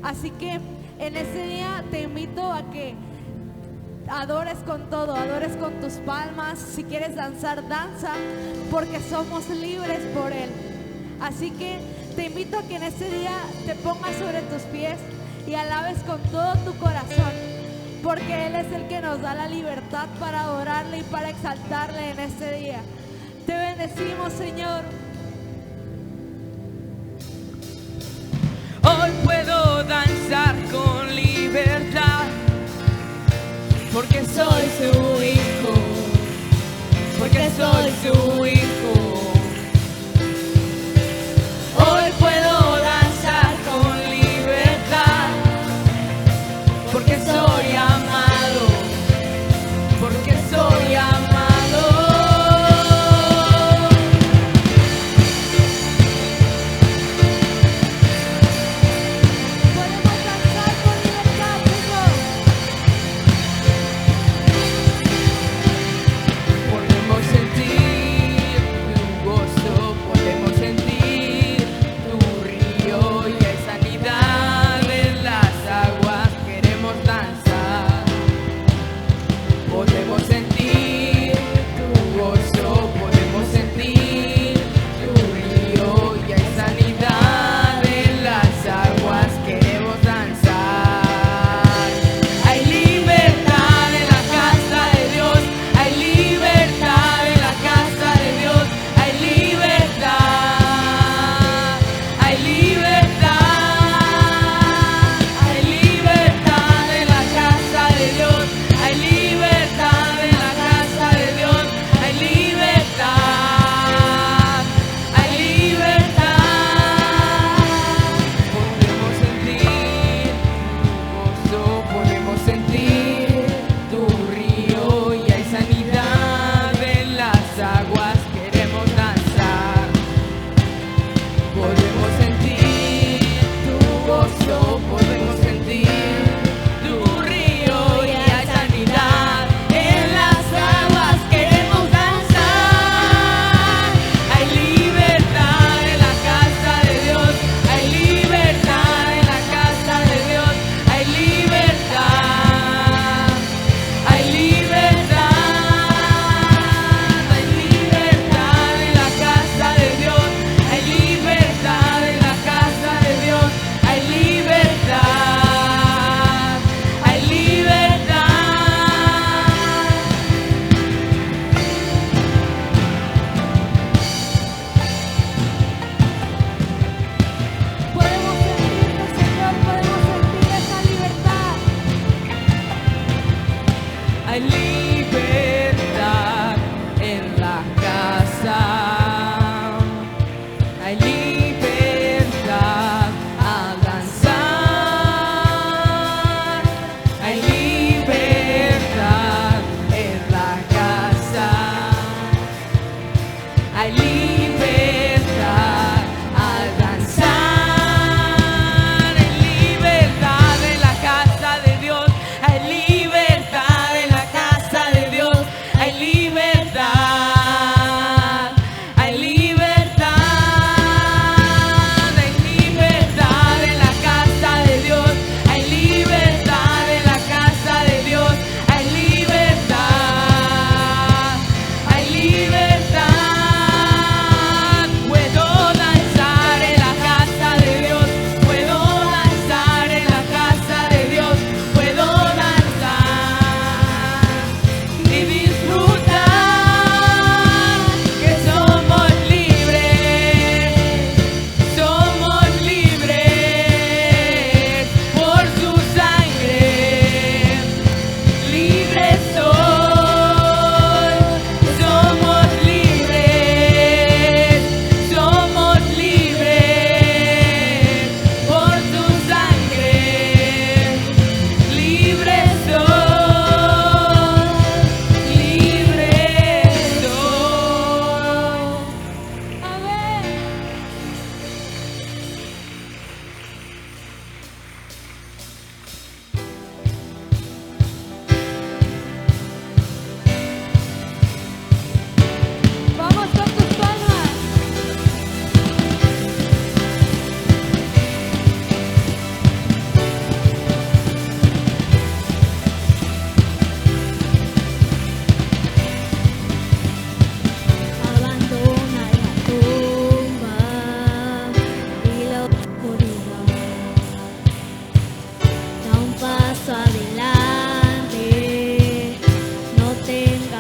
Así que en ese día te invito a que adores con todo, adores con tus palmas. Si quieres danzar, danza, porque somos libres por Él. Así que te invito a que en ese día te pongas sobre tus pies y alabes con todo tu corazón, porque Él es el que nos da la libertad para adorarle y para exaltarle en este día. Te bendecimos, Señor. Hoy puedo danzar con libertad, porque soy su hijo, porque soy su hijo. Hoy puedo danzar con libertad, porque soy amado, porque soy amado. Podemos sentir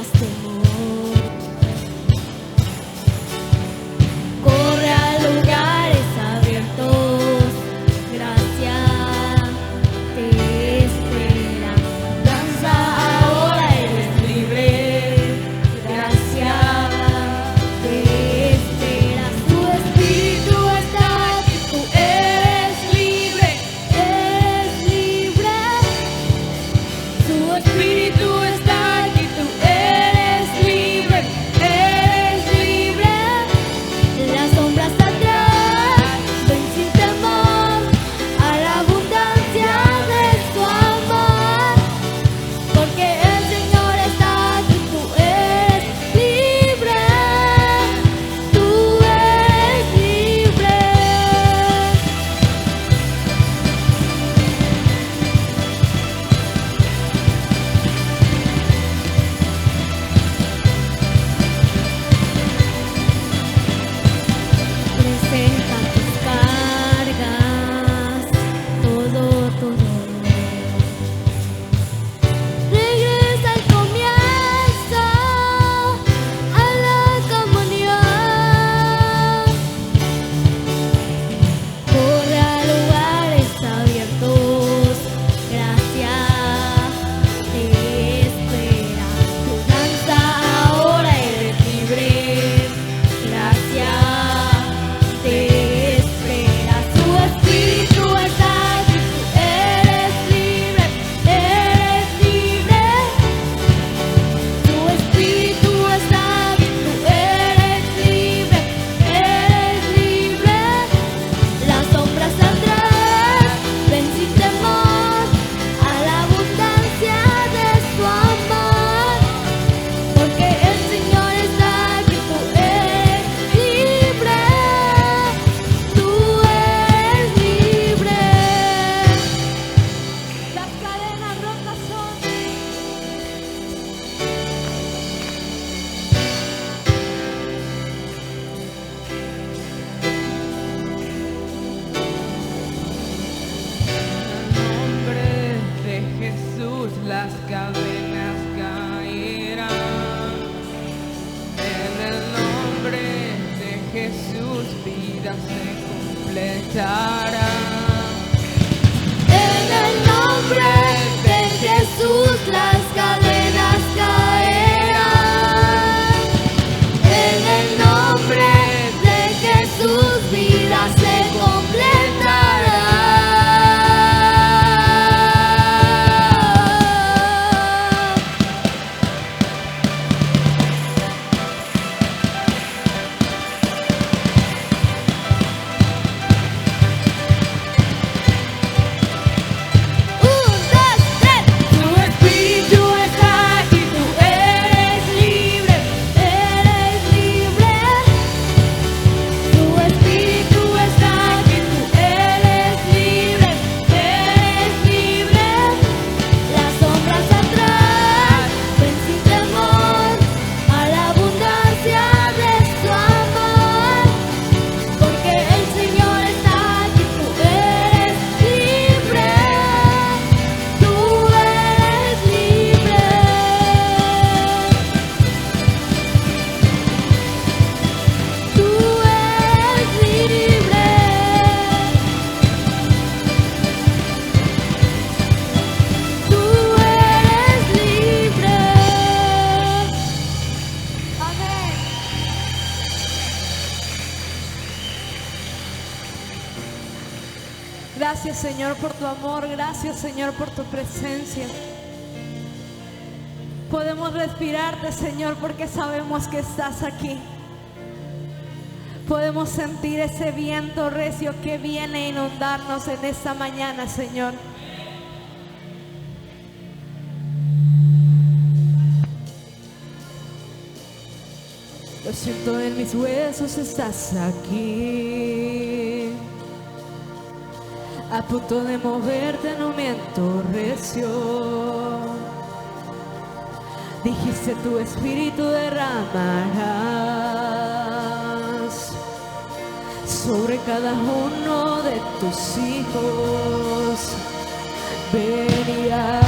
tengas temor. Corre a lugares abiertos, gracia te espera. Danza ahora, eres libre, gracia te espera. Tu espíritu está aquí, tú eres libre, eres libre. Tu espíritu está aquí, tú eres libre, eres libre. Las sombras atrás, ven sin temor a la abundancia de su amor, porque el Señor está aquí, tú eres libre, tú eres libre. Presenta tus cargas, todo. Regresa al comienzo, a la comunión. Corre a lugares abiertos, gracia te espera. Tu danza ahora, eres libre, gracia te espera. Su espíritu está aquí, tú eres libre, eres libre. Tu espíritu está aquí, tú eres libre, eres libre. Las sombras atrás, ven sin temor a la abundancia de su amor, porque el Señor está aquí, tú eres libre, tú eres libre. Las cadenas rotas son. En el nombre de Jesús las cadenas caerán. En el nombre de Jesús vidas se completarán. En el nombre de Jesús las cadenas caerán. En el nombre de Jesús vidas se completarán. Un, dos, tres. Tu espíritu está aquí, tú Eres libre, eres libre. Tu espíritu está aquí, tú eres libre, eres libre. Las sombras atrás, ven sin temor a la abundancia de su amor, porque el Señor está aquí, tú eres libre, tú eres libre. Tú eres libre. Tú eres libre. Amén. Gracias, Señor, por tu amor. Gracias, Señor, por tu presencia. Podemos respirarte, Señor, porque sabemos que estás aquí. Podemos sentir ese viento recio que viene a inundarnos en esta mañana, Señor. Lo siento en mis huesos, estás aquí. A punto de moverte en un viento recio. Dijiste tu espíritu derramarás sobre cada uno de tus hijos. Venirás.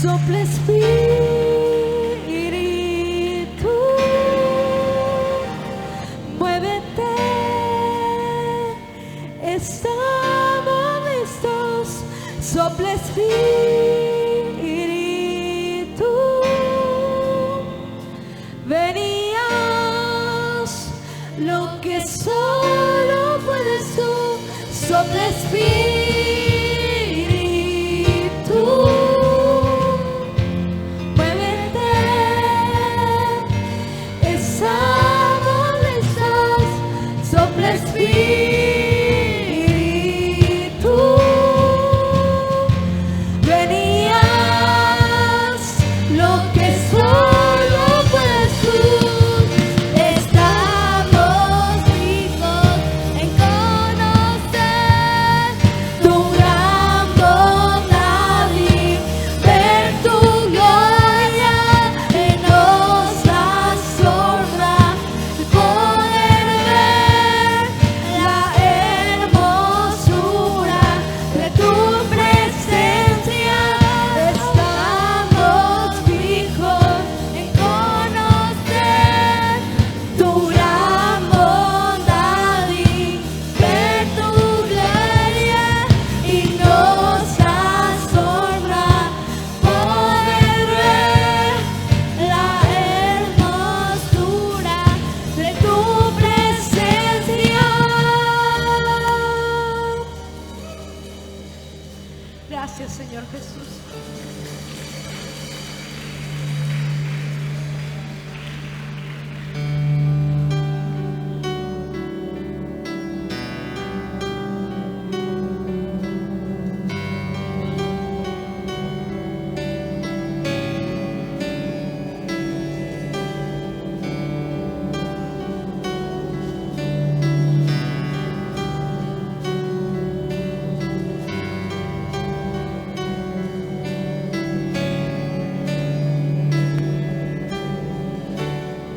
Sopla Espíritu, muévete, estamos listos. Sopla Espíritu, venías lo que solo puedes tú. Sopla Espíritu, muévete, estamos listos. Sopla Espíritu, venías lo que solo puedes tú. Estamos vivos en conocer tu gran bondad y ver tu gloria en nos asombra. Poder ver la hermosura de tu presencia. Estamos fijos en conocer tu gran bondad y ver tu gloria y nos asombra poder ver la hermosura de tu presencia. Gracias, Señor Jesús.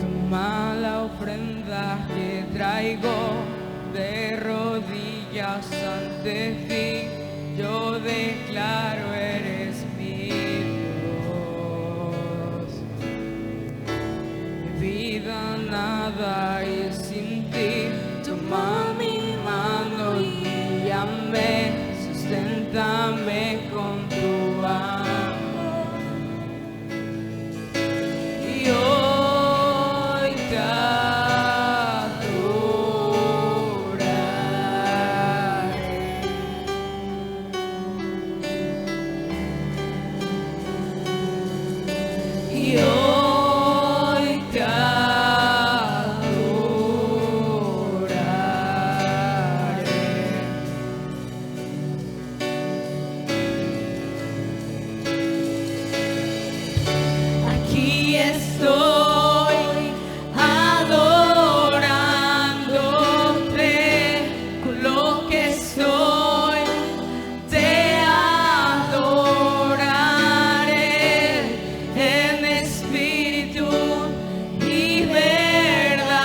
Toma la ofrenda que traigo de rodillas ante ti. Yo declaro eres mi Dios. Mi vida nada es sin ti. Toma mi mano y guíame, susténtame con tu amor. Y hoy te adoraré. Y hoy te adoraré. Aquí estoy adorándote con lo que soy, te adoraré en espíritu y verdad.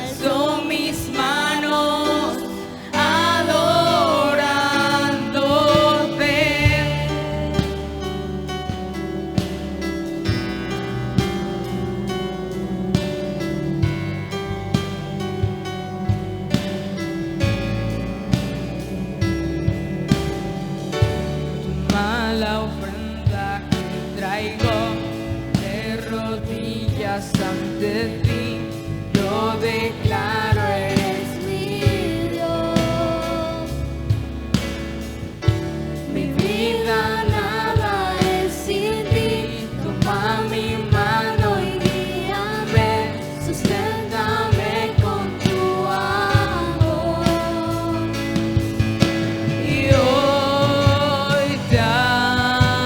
Alzo mis manos adorándote. Toma la ofrenda que traigo de rodillas ante ti. Yo declaro eres mi Dios. Mi vida nada es sin ti. Toma mi mano y guíame, susténtame con tu amor. y hoy te adoraré.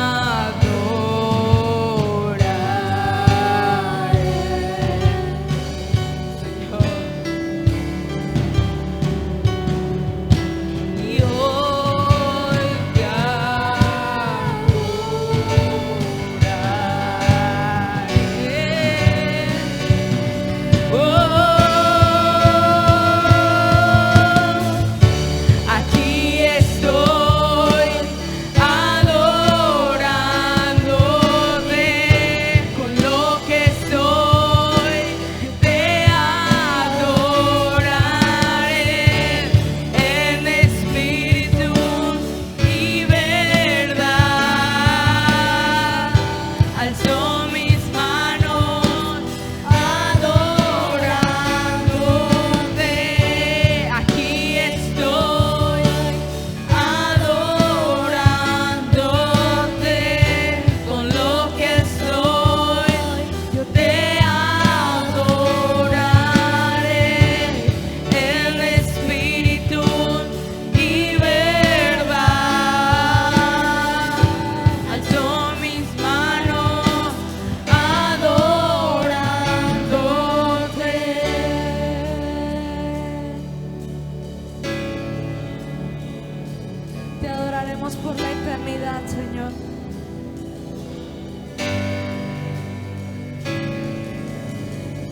adoramos por la eternidad, Señor.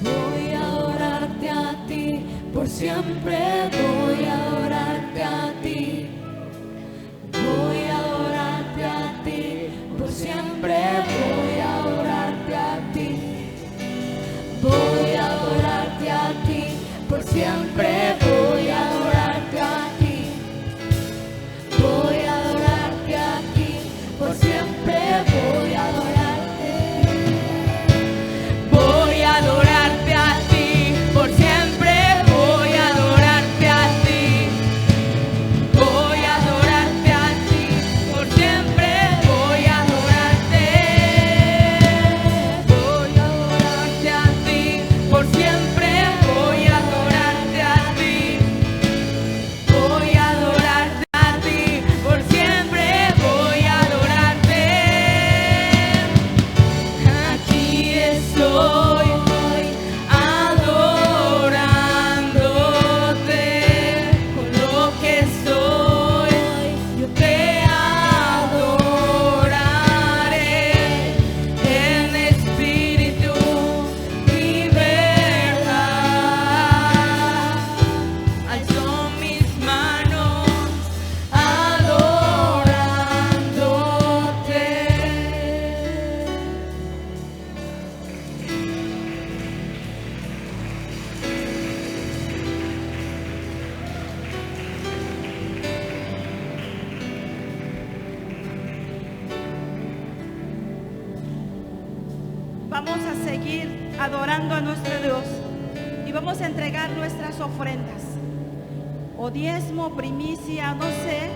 Voy a adorarte a ti, por siempre voy a adorarte a ti. Voy a adorarte a ti, por siempre voy a adorarte a ti. Voy a adorarte a ti, por siempre voy a adorarte a ti. Voy a adorarte a ti, por siempre voy a adorarte. Voy a adorarte a ti, por siempre voy a adorarte a ti. Voy a adorarte a ti, por siempre voy a adorarte. Voy a adorarte a ti, por siempre voy a adorarte a ti. Voy a adorarte a ti, por siempre voy a adorarte. Aquí estoy adorándote, con lo que soy yo te adoraré en espíritu y verdad. Alzo mis manos adorándote. Vamos a seguir adorando a nuestro Dios y vamos a entregar nuestras ofrendas o diezmo, primicia, no sé.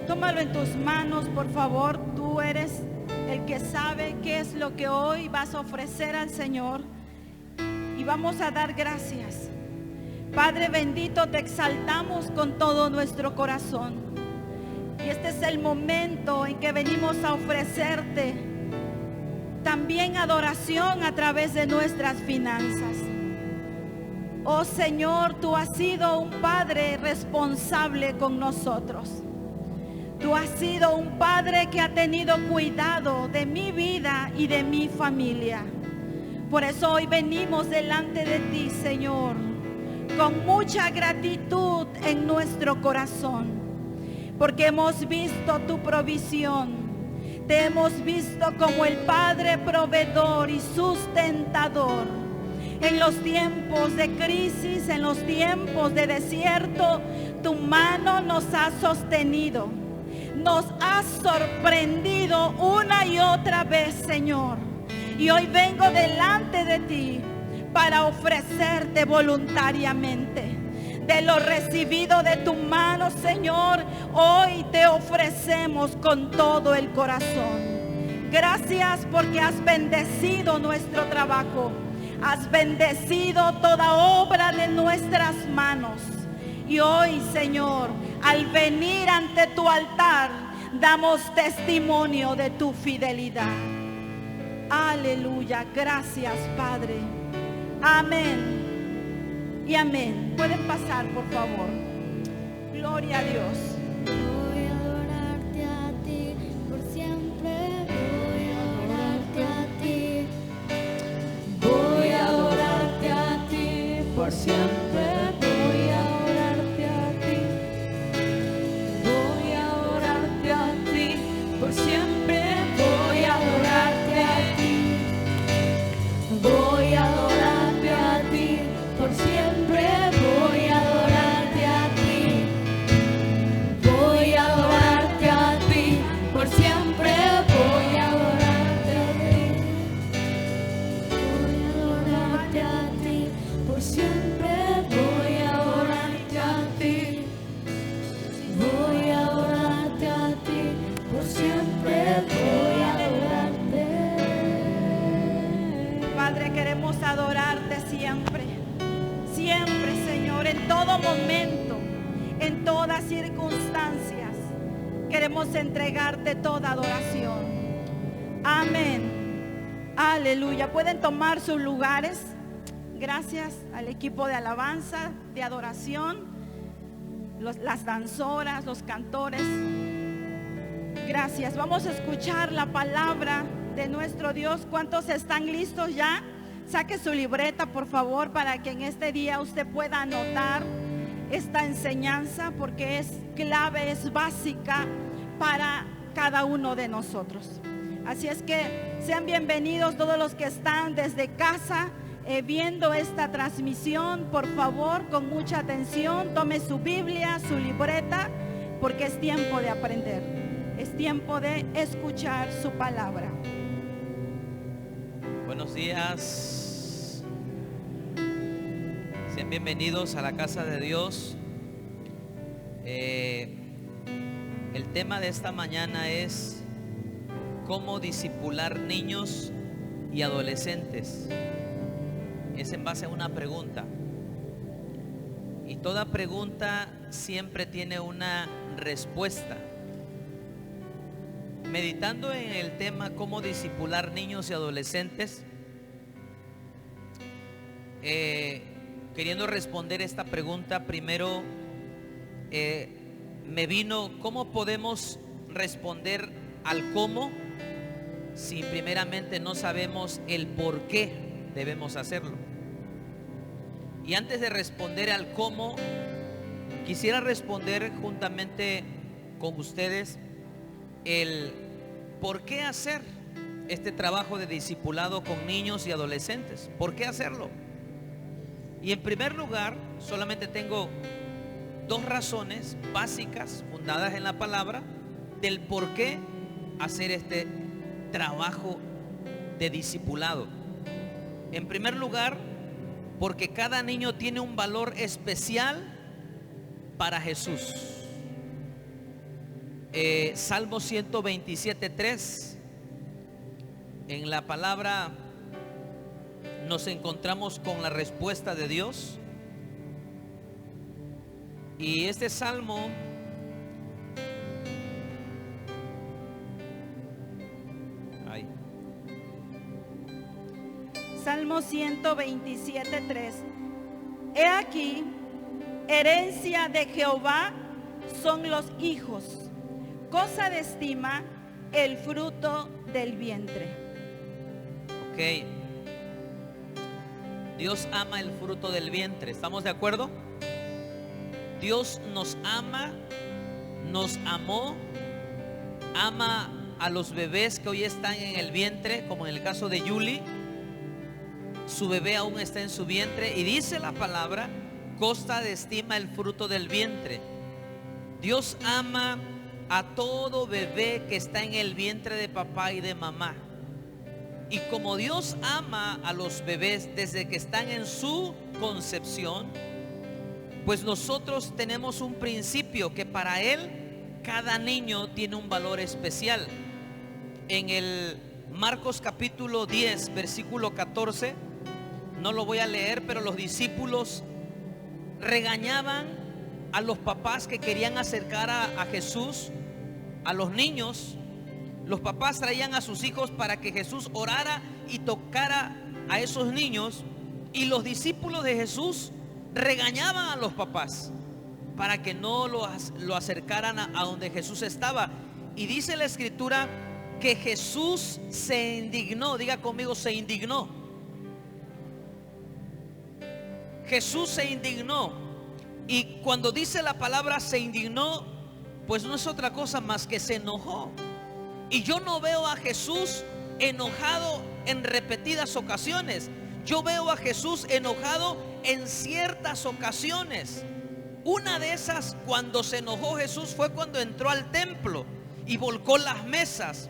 Tómalo en tus manos, por favor. Tú eres el que sabe qué es lo que hoy vas a ofrecer al Señor y vamos a dar gracias. Padre bendito, te exaltamos con todo nuestro corazón y este es el momento en que venimos a ofrecerte también adoración a través de nuestras finanzas. Oh Señor, tú has sido un Padre responsable con nosotros. Tú has sido un Padre que ha tenido cuidado de mi vida y de mi familia. Por eso hoy venimos delante de ti, Señor, con mucha gratitud en nuestro corazón, porque hemos visto tu provisión. Te hemos visto como el Padre proveedor y sustentador. En los tiempos de crisis, en los tiempos de desierto, tu mano nos ha sostenido. Nos has sorprendido una y otra vez, Señor. Y hoy vengo delante de ti para ofrecerte voluntariamente. De lo recibido de tu mano, Señor, hoy te ofrecemos con todo el corazón. Gracias porque has bendecido nuestro trabajo. Has bendecido toda obra de nuestras manos. Y hoy, Señor, al venir ante tu altar, damos testimonio de tu fidelidad. Aleluya. Gracias, Padre. Amén. Y amén. Pueden pasar, por favor. Gloria a Dios. Voy a adorarte a ti, por siempre voy a adorarte a ti. Voy a adorarte a ti, por siempre voy a adorarte a ti. Voy a adorarte a ti, por siempre voy a adorarte a ti. Voy a adorarte a ti, por siempre voy a adorarte a ti. Voy a adorarte a ti, por siempre voy a adorarte a ti. Voy a adorarte a ti, por siempre voy a adorarte a ti. Voy a adorarte a ti, por siempre voy a adorarte. Padre, queremos adorarte siempre. Siempre, Señor, en todo momento, en todas circunstancias, queremos entregarte toda adoración. Amén. Aleluya. Pueden tomar sus lugares. Gracias al equipo de alabanza, de adoración, las danzoras, los cantores. Gracias. Vamos a escuchar la palabra de nuestro Dios. ¿Cuántos están listos ya? Saque su libreta, por favor, para que en este día usted pueda anotar esta enseñanza, porque es clave, es básica para cada uno de nosotros. Así es que sean bienvenidos todos los que están desde casa viendo esta transmisión. Por favor, con mucha atención, tome su Biblia, su libreta, porque es tiempo de aprender, es tiempo de escuchar su palabra. Buenos días, sean bienvenidos a la casa de Dios. El tema de esta mañana es cómo discipular niños y adolescentes. Es en base a una pregunta, y toda pregunta siempre tiene una respuesta. Meditando en el tema cómo discipular niños y adolescentes, queriendo responder esta pregunta, primero me vino cómo podemos responder al cómo si primeramente no sabemos el por qué debemos hacerlo. Y antes de responder al cómo, quisiera responder juntamente con ustedes el por qué hacer este trabajo de discipulado con niños y adolescentes. ¿Por qué hacerlo? Y en primer lugar, solamente tengo dos razones básicas fundadas en la palabra del por qué hacer este trabajo de discipulado. En primer lugar, porque cada niño tiene un valor especial para Jesús. Salmo 127:3. En la palabra nos encontramos con la respuesta de Dios. Y este salmo Salmo 127:3. He aquí, herencia de Jehová son los hijos, cosa de estima el fruto del vientre. Ok. Dios ama el fruto del vientre. ¿Estamos de acuerdo? Dios nos ama, nos amó, ama a los bebés que hoy están en el vientre, como en el caso de Yuli. Su bebé aún está en su vientre, y dice la palabra, cosa de estima el fruto del vientre. Dios ama a todo bebé que está en el vientre de papá y de mamá. Y como Dios ama a los bebés desde que están en su concepción, pues nosotros tenemos un principio que para Él cada niño tiene un valor especial. En el Marcos capítulo 10 versículo 14, no lo voy a leer, pero los discípulos regañaban a los papás que querían acercar a Jesús a los niños. Los papás traían a sus hijos para que Jesús orara y tocara a esos niños, y los discípulos de Jesús regañaban a los papás para que no lo acercaran a donde Jesús estaba. Y dice la escritura que Jesús se indignó. Diga conmigo, se indignó. Jesús se indignó. Y cuando dice la palabra se indignó, pues no es otra cosa más que se enojó. Y yo no veo a Jesús enojado en repetidas ocasiones. Yo veo a Jesús enojado en ciertas ocasiones. Una de esas, cuando se enojó Jesús, fue cuando entró al templo y volcó las mesas.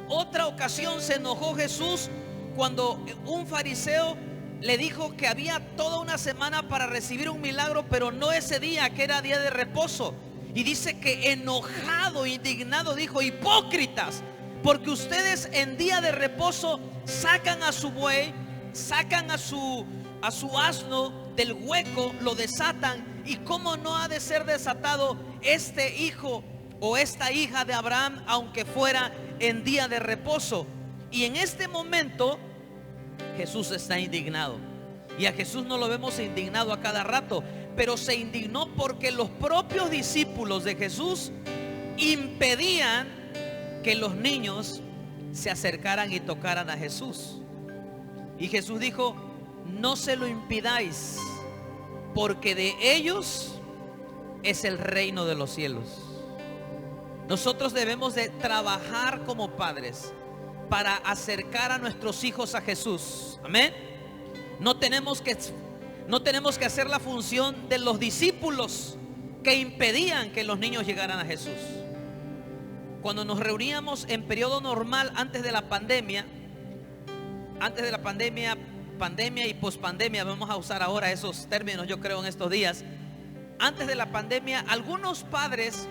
Otra ocasión se enojó Jesús cuando un fariseo le dijo que había toda una semana para recibir un milagro, pero no ese día, que era día de reposo. Y dice que enojado, indignado, dijo: hipócritas, porque ustedes en día de reposo sacan a su buey, sacan a su asno del hueco, lo desatan. Y cómo no ha de ser desatado este hijo o esta hija de Abraham, aunque fuera en día de reposo. Y en este momento Jesús está indignado. Y a Jesús no lo vemos indignado a cada rato, pero se indignó porque los propios discípulos de Jesús impedían que los niños se acercaran y tocaran a Jesús. Y Jesús dijo: no se lo impidáis, porque de ellos es el reino de los cielos. Nosotros debemos de trabajar como padres para acercar a nuestros hijos a Jesús. Amén. No tenemos que hacer la función de los discípulos que impedían que los niños llegaran a Jesús. Cuando nos reuníamos en periodo normal antes de la pandemia pandemia y pospandemia, vamos a usar ahora esos términos, yo creo, en estos días. Antes de la pandemia, algunos padres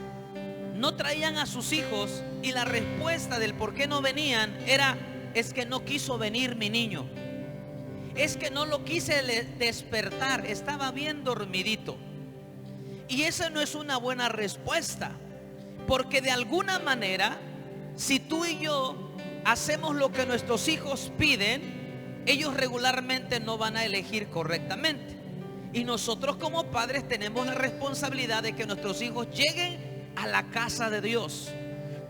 no traían a sus hijos y la respuesta del por qué no venían era: es que no quiso venir mi niño, es que no lo quise despertar, estaba bien dormidito. Y esa no es una buena respuesta, porque de alguna manera, si tú y yo hacemos lo que nuestros hijos piden, ellos regularmente no van a elegir correctamente. Y nosotros como padres tenemos la responsabilidad de que nuestros hijos lleguen a la casa de Dios.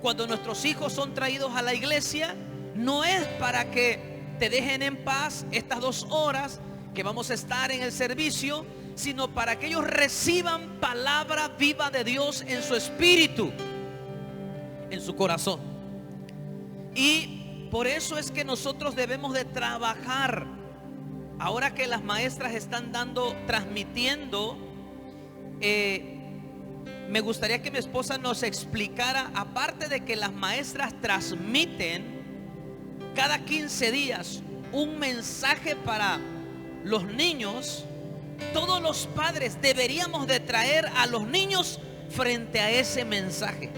Cuando nuestros hijos son traídos a la iglesia, no es para que te dejen en paz estas 2 horas que vamos a estar en el servicio, sino para que ellos reciban palabra viva de Dios en su espíritu, en su corazón. Y por eso es que nosotros debemos de trabajar. Ahora que las maestras están transmitiendo, me gustaría que mi esposa nos explicara, aparte de que las maestras transmiten cada 15 días un mensaje para los niños, todos los padres deberíamos de traer a los niños frente a ese mensaje,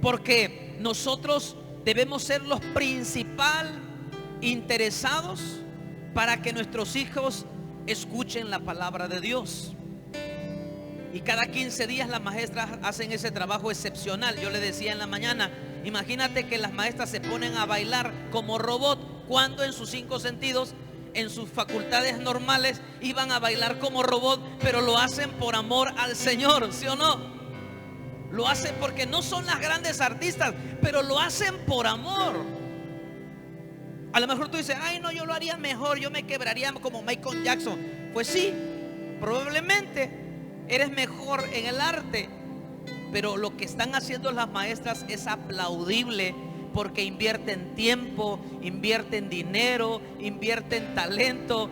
porque nosotros debemos ser los principales interesados para que nuestros hijos escuchen la palabra de Dios. Y cada 15 días las maestras hacen ese trabajo excepcional. Yo le decía en la mañana, imagínate que las maestras se ponen a bailar como robot, cuando en sus 5 sentidos, en sus facultades normales, iban a bailar como robot, pero lo hacen por amor al Señor, ¿sí o no? Lo hacen porque no son las grandes artistas, pero lo hacen por amor. A lo mejor tú dices: ay no, yo lo haría mejor, yo me quebraría como Michael Jackson. Pues sí, probablemente eres mejor en el arte, pero lo que están haciendo las maestras es aplaudible, porque invierten tiempo, invierten dinero, invierten talento.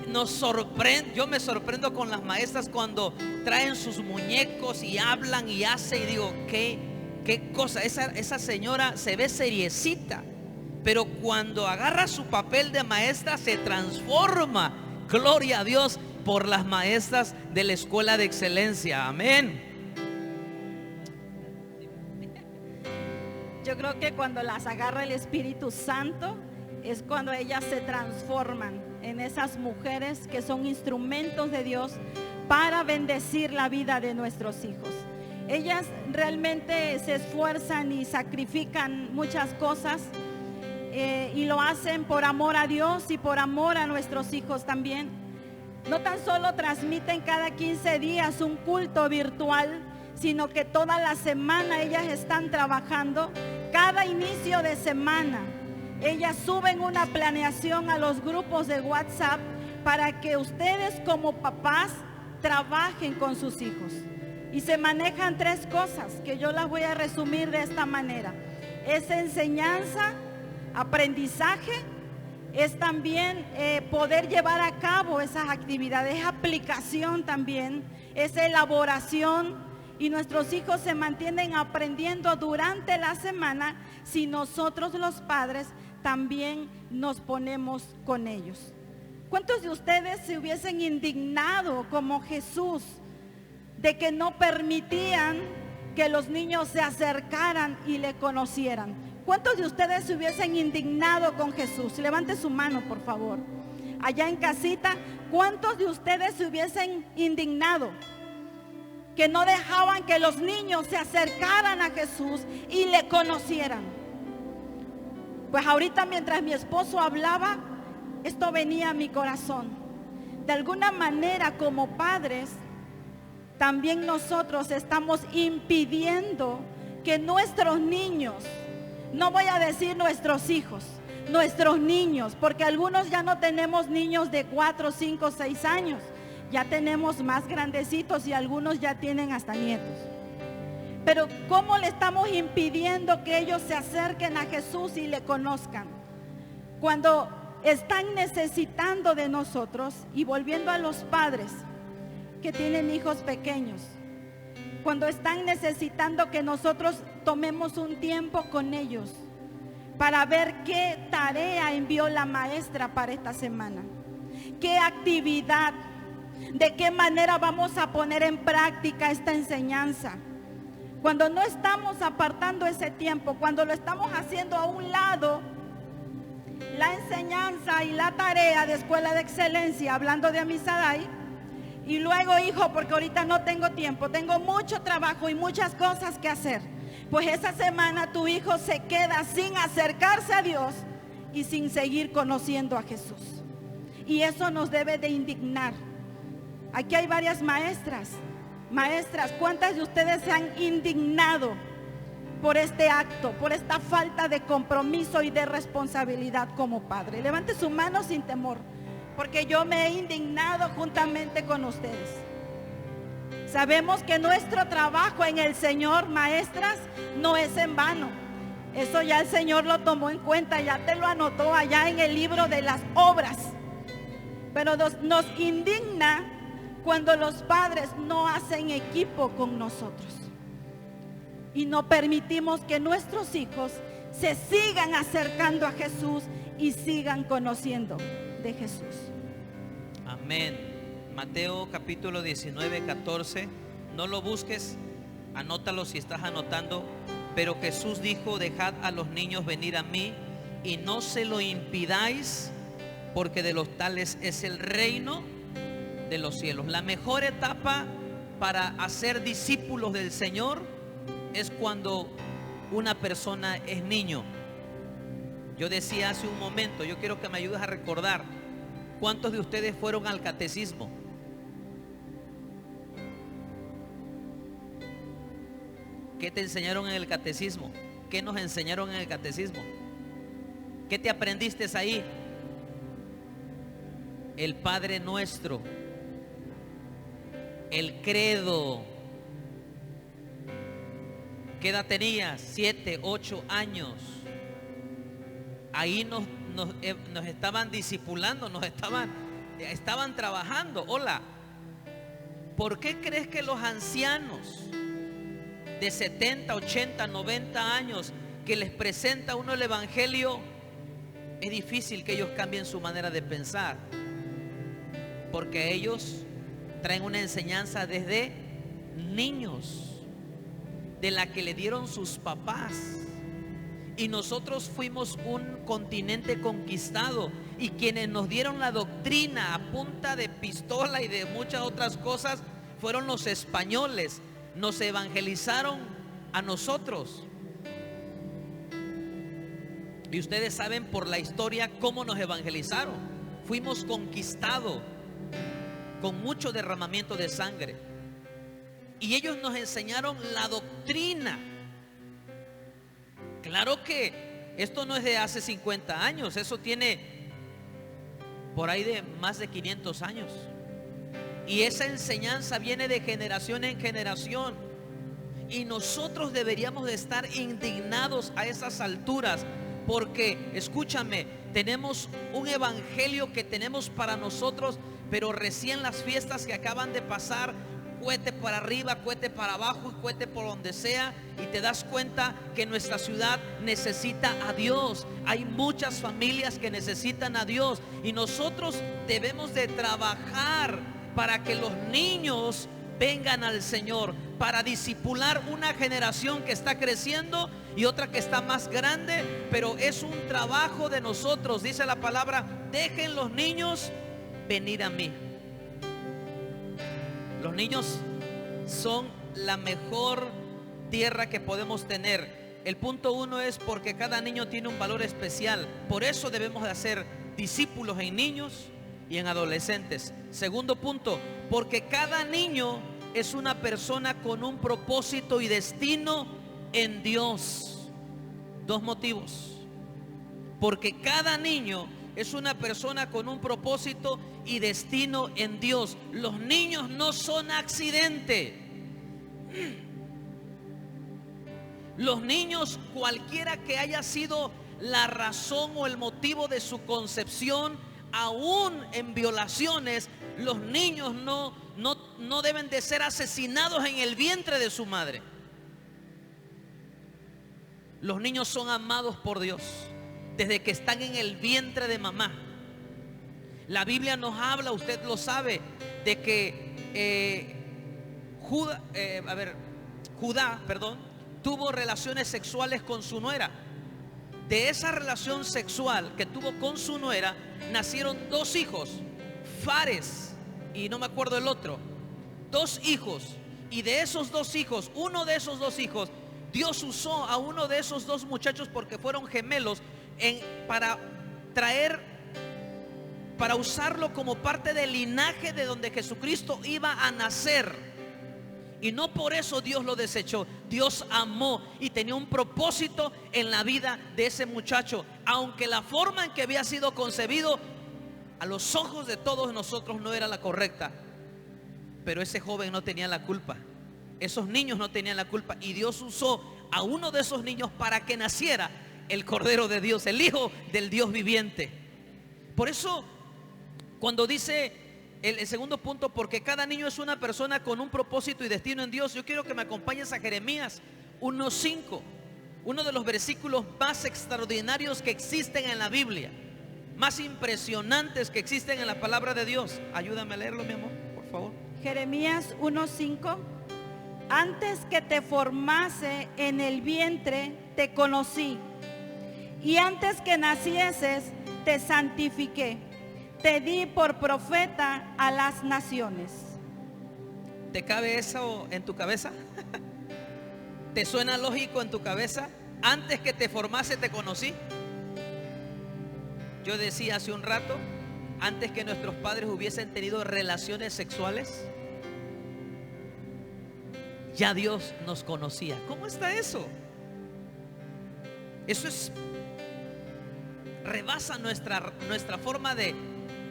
Nos sorprende, yo me sorprendo con las maestras cuando traen sus muñecos y hablan y hacen, y digo: qué cosa, esa señora se ve seriecita, pero cuando agarra su papel de maestra se transforma. Gloria a Dios por las maestras de la escuela de excelencia. Amén. Yo creo que cuando las agarra el Espíritu Santo es cuando ellas se transforman en esas mujeres que son instrumentos de Dios para bendecir la vida de nuestros hijos. Ellas realmente se esfuerzan y sacrifican muchas cosas, y lo hacen por amor a Dios y por amor a nuestros hijos también. No tan solo transmiten cada 15 días un culto virtual, sino que toda la semana ellas están trabajando. Cada inicio de semana ellas suben una planeación a los grupos de WhatsApp para que ustedes como papás trabajen con sus hijos. Y se manejan 3 cosas que yo las voy a resumir de esta manera: es enseñanza, aprendizaje, es también poder llevar a cabo esas actividades, aplicación también, es elaboración. Y nuestros hijos se mantienen aprendiendo durante la semana si nosotros los padres también nos ponemos con ellos. ¿Cuántos de ustedes se hubiesen indignado como Jesús de que no permitían que los niños se acercaran y le conocieran? ¿Cuántos de ustedes se hubiesen indignado con Jesús? Levante su mano, por favor. Allá en casita, ¿cuántos de ustedes se hubiesen indignado que no dejaban que los niños se acercaran a Jesús y le conocieran? Pues ahorita, mientras mi esposo hablaba, esto venía a mi corazón. De alguna manera, como padres, también nosotros estamos impidiendo que nuestros niños, no voy a decir nuestros hijos, nuestros niños, porque algunos ya no tenemos niños de 4, 5, 6 años, ya tenemos más grandecitos y algunos ya tienen hasta nietos. Pero ¿cómo le estamos impidiendo que ellos se acerquen a Jesús y le conozcan? Cuando están necesitando de nosotros, y volviendo a los padres que tienen hijos pequeños, cuando están necesitando que nosotros tomemos un tiempo con ellos para ver qué tarea envió la maestra para esta semana, qué actividad, de qué manera vamos a poner en práctica esta enseñanza. Cuando no estamos apartando ese tiempo, cuando lo estamos haciendo a un lado, la enseñanza y la tarea de Escuela de Excelencia, hablando de Amisadai, y luego, hijo, porque ahorita no tengo tiempo, tengo mucho trabajo y muchas cosas que hacer, pues esa semana tu hijo se queda sin acercarse a Dios y sin seguir conociendo a Jesús. Y eso nos debe de indignar. Aquí hay varias maestras. Maestras, ¿cuántas de ustedes se han indignado por este acto, por esta falta de compromiso y de responsabilidad como padre? Levante su mano sin temor, porque yo me he indignado juntamente con ustedes. Sabemos que nuestro trabajo en el Señor, maestras, no es en vano. Eso ya el Señor lo tomó en cuenta, ya te lo anotó allá en el libro de las obras. Pero nos indigna cuando los padres no hacen equipo con nosotros y no permitimos que nuestros hijos se sigan acercando a Jesús y sigan conociendo de Jesús. Amén. Mateo capítulo 19, 14. No lo busques, anótalo si estás anotando. Pero Jesús dijo: dejad a los niños venir a mí y no se lo impidáis, porque de los tales es el reino de los cielos. La mejor etapa para hacer discípulos del Señor es cuando una persona es niño. Yo decía hace un momento, yo quiero que me ayudes a recordar, ¿cuántos de ustedes fueron al catecismo? ¿Qué te enseñaron en el catecismo? ¿Qué nos enseñaron en el catecismo? ¿Qué te aprendiste ahí? El Padre Nuestro, el credo. ¿Qué edad tenías? 7, 8 años. Ahí nos estaban discipulando, estaban trabajando. Hola, ¿por qué crees que los ancianos de 70, 80, 90 años que les presenta uno el evangelio, es difícil que ellos cambien su manera de pensar? Porque ellos traen una enseñanza desde niños, de la que le dieron sus papás. Y nosotros fuimos un continente conquistado, y quienes nos dieron la doctrina a punta de pistola y de muchas otras cosas fueron los españoles. Nos evangelizaron a nosotros. Y ustedes saben por la historia cómo nos evangelizaron. Fuimos conquistados con mucho derramamiento de sangre. Y ellos nos enseñaron la doctrina. Claro que esto no es de hace 50 años, eso tiene por ahí de más de 500 años. Y esa enseñanza viene de generación en generación. Y nosotros deberíamos de estar indignados a esas alturas, porque, escúchame, tenemos un evangelio que tenemos para nosotros, pero recién las fiestas que acaban de pasar, cohete para arriba, cohete para abajo, cohete por donde sea, y te das cuenta que nuestra ciudad necesita a Dios. Hay muchas familias que necesitan a Dios, y nosotros debemos de trabajar para que los niños vengan al Señor, para discipular una generación que está creciendo y otra que está más grande. Pero es un trabajo de nosotros. Dice la palabra: dejen los niños venir a mí. Los niños son la mejor tierra que podemos tener. El punto 1 es porque cada niño tiene un valor especial. Por eso debemos de hacer discípulos en niños y en adolescentes. Segundo punto, porque cada niño es una persona con un propósito y destino en Dios. Dos motivos. Porque cada niño es una persona con un propósito y destino en Dios. Los niños no son accidente. Los niños, cualquiera que haya sido la razón o el motivo de su concepción, aún en violaciones, los niños no deben de ser asesinados en el vientre de su madre. Los niños son amados por Dios desde que están en el vientre de mamá. La Biblia nos habla, usted lo sabe, de que Judá, tuvo relaciones sexuales con su nuera. De esa relación sexual que tuvo con su nuera nacieron dos hijos, Fares y no me acuerdo el otro. Dos hijos. Y de esos dos hijos, uno de esos dos hijos, Dios usó a uno de esos dos muchachos porque fueron gemelos para usarlo como parte del linaje de donde Jesucristo iba a nacer. Y no por eso Dios lo desechó. Dios amó y tenía un propósito en la vida de ese muchacho, aunque la forma en que había sido concebido a los ojos de todos nosotros no era la correcta. Pero ese joven no tenía la culpa. Esos niños no tenían la culpa. Y Dios usó a uno de esos niños para que naciera el Cordero de Dios, el Hijo del Dios viviente. Por eso, cuando dice el segundo punto, porque cada niño es una persona con un propósito y destino en Dios, yo quiero que me acompañes a Jeremías 1:5, uno de los versículos más extraordinarios que existen en la Biblia, más impresionantes que existen en la palabra de Dios. Ayúdame a leerlo, mi amor, por favor. Jeremías 1:5. Antes que te formase en el vientre te conocí, y antes que nacieses te santifiqué, te di por profeta a las naciones. ¿Te cabe eso en tu cabeza? ¿Te suena lógico en tu cabeza? Antes que te formase te conocí. Yo decía hace un rato, antes que nuestros padres hubiesen tenido relaciones sexuales, ya Dios nos conocía. ¿Cómo está eso? Eso rebasa nuestra forma de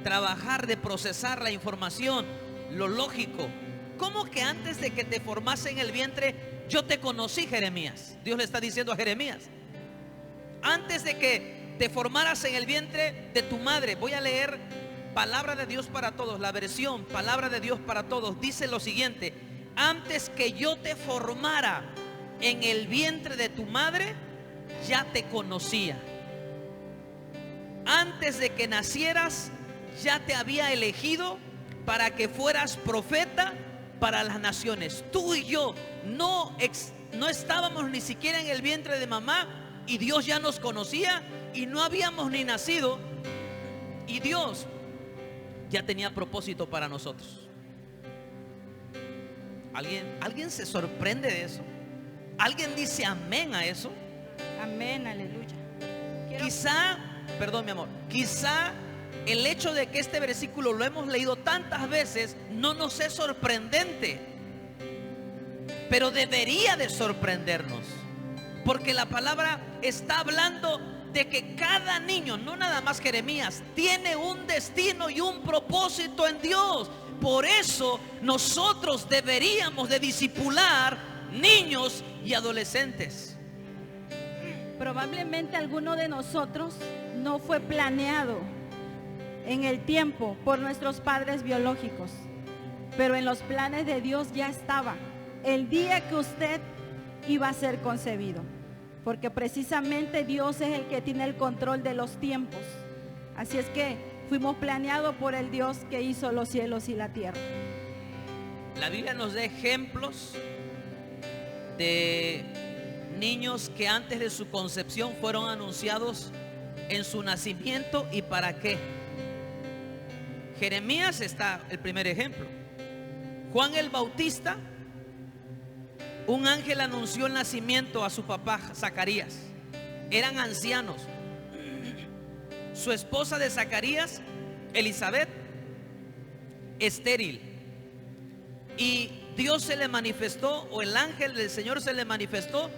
trabajar, de procesar la información, lo lógico. ¿Cómo que antes de que te formase en el vientre yo te conocí, Jeremías? Dios le está diciendo a Jeremías, antes de que te formaras en el vientre de tu madre. Voy a leer Palabra de Dios para Todos, la versión Palabra de Dios para Todos. Dice lo siguiente: antes que yo te formara en el vientre de tu madre, ya te conocía. Antes de que nacieras, ya te había elegido para que fueras profeta para las naciones. Tú y yo no estábamos ni siquiera en el vientre de mamá, y Dios ya nos conocía, y no habíamos ni nacido, y Dios ya tenía propósito para nosotros. ¿Alguien se sorprende de eso? ¿Alguien dice amén a eso? Amén, aleluya. Quizá el hecho de que este versículo lo hemos leído tantas veces no nos es sorprendente, pero debería de sorprendernos, porque la palabra está hablando de que cada niño, no nada más Jeremías, tiene un destino y un propósito en Dios. Por eso nosotros deberíamos de discipular niños y adolescentes. Probablemente alguno de nosotros no fue planeado en el tiempo por nuestros padres biológicos, pero en los planes de Dios ya estaba el día que usted iba a ser concebido, porque precisamente Dios es el que tiene el control de los tiempos. Así es que fuimos planeados por el Dios que hizo los cielos y la tierra. La Biblia nos da ejemplos de niños que antes de su concepción fueron anunciados en su nacimiento. ¿Y para qué? Jeremías está el primer ejemplo. Juan el Bautista, un ángel anunció el nacimiento a su papá Zacarías. Eran ancianos. Su esposa de Zacarías, Elizabeth, estéril. Y Dios se le manifestó, o el ángel del Señor se le manifestó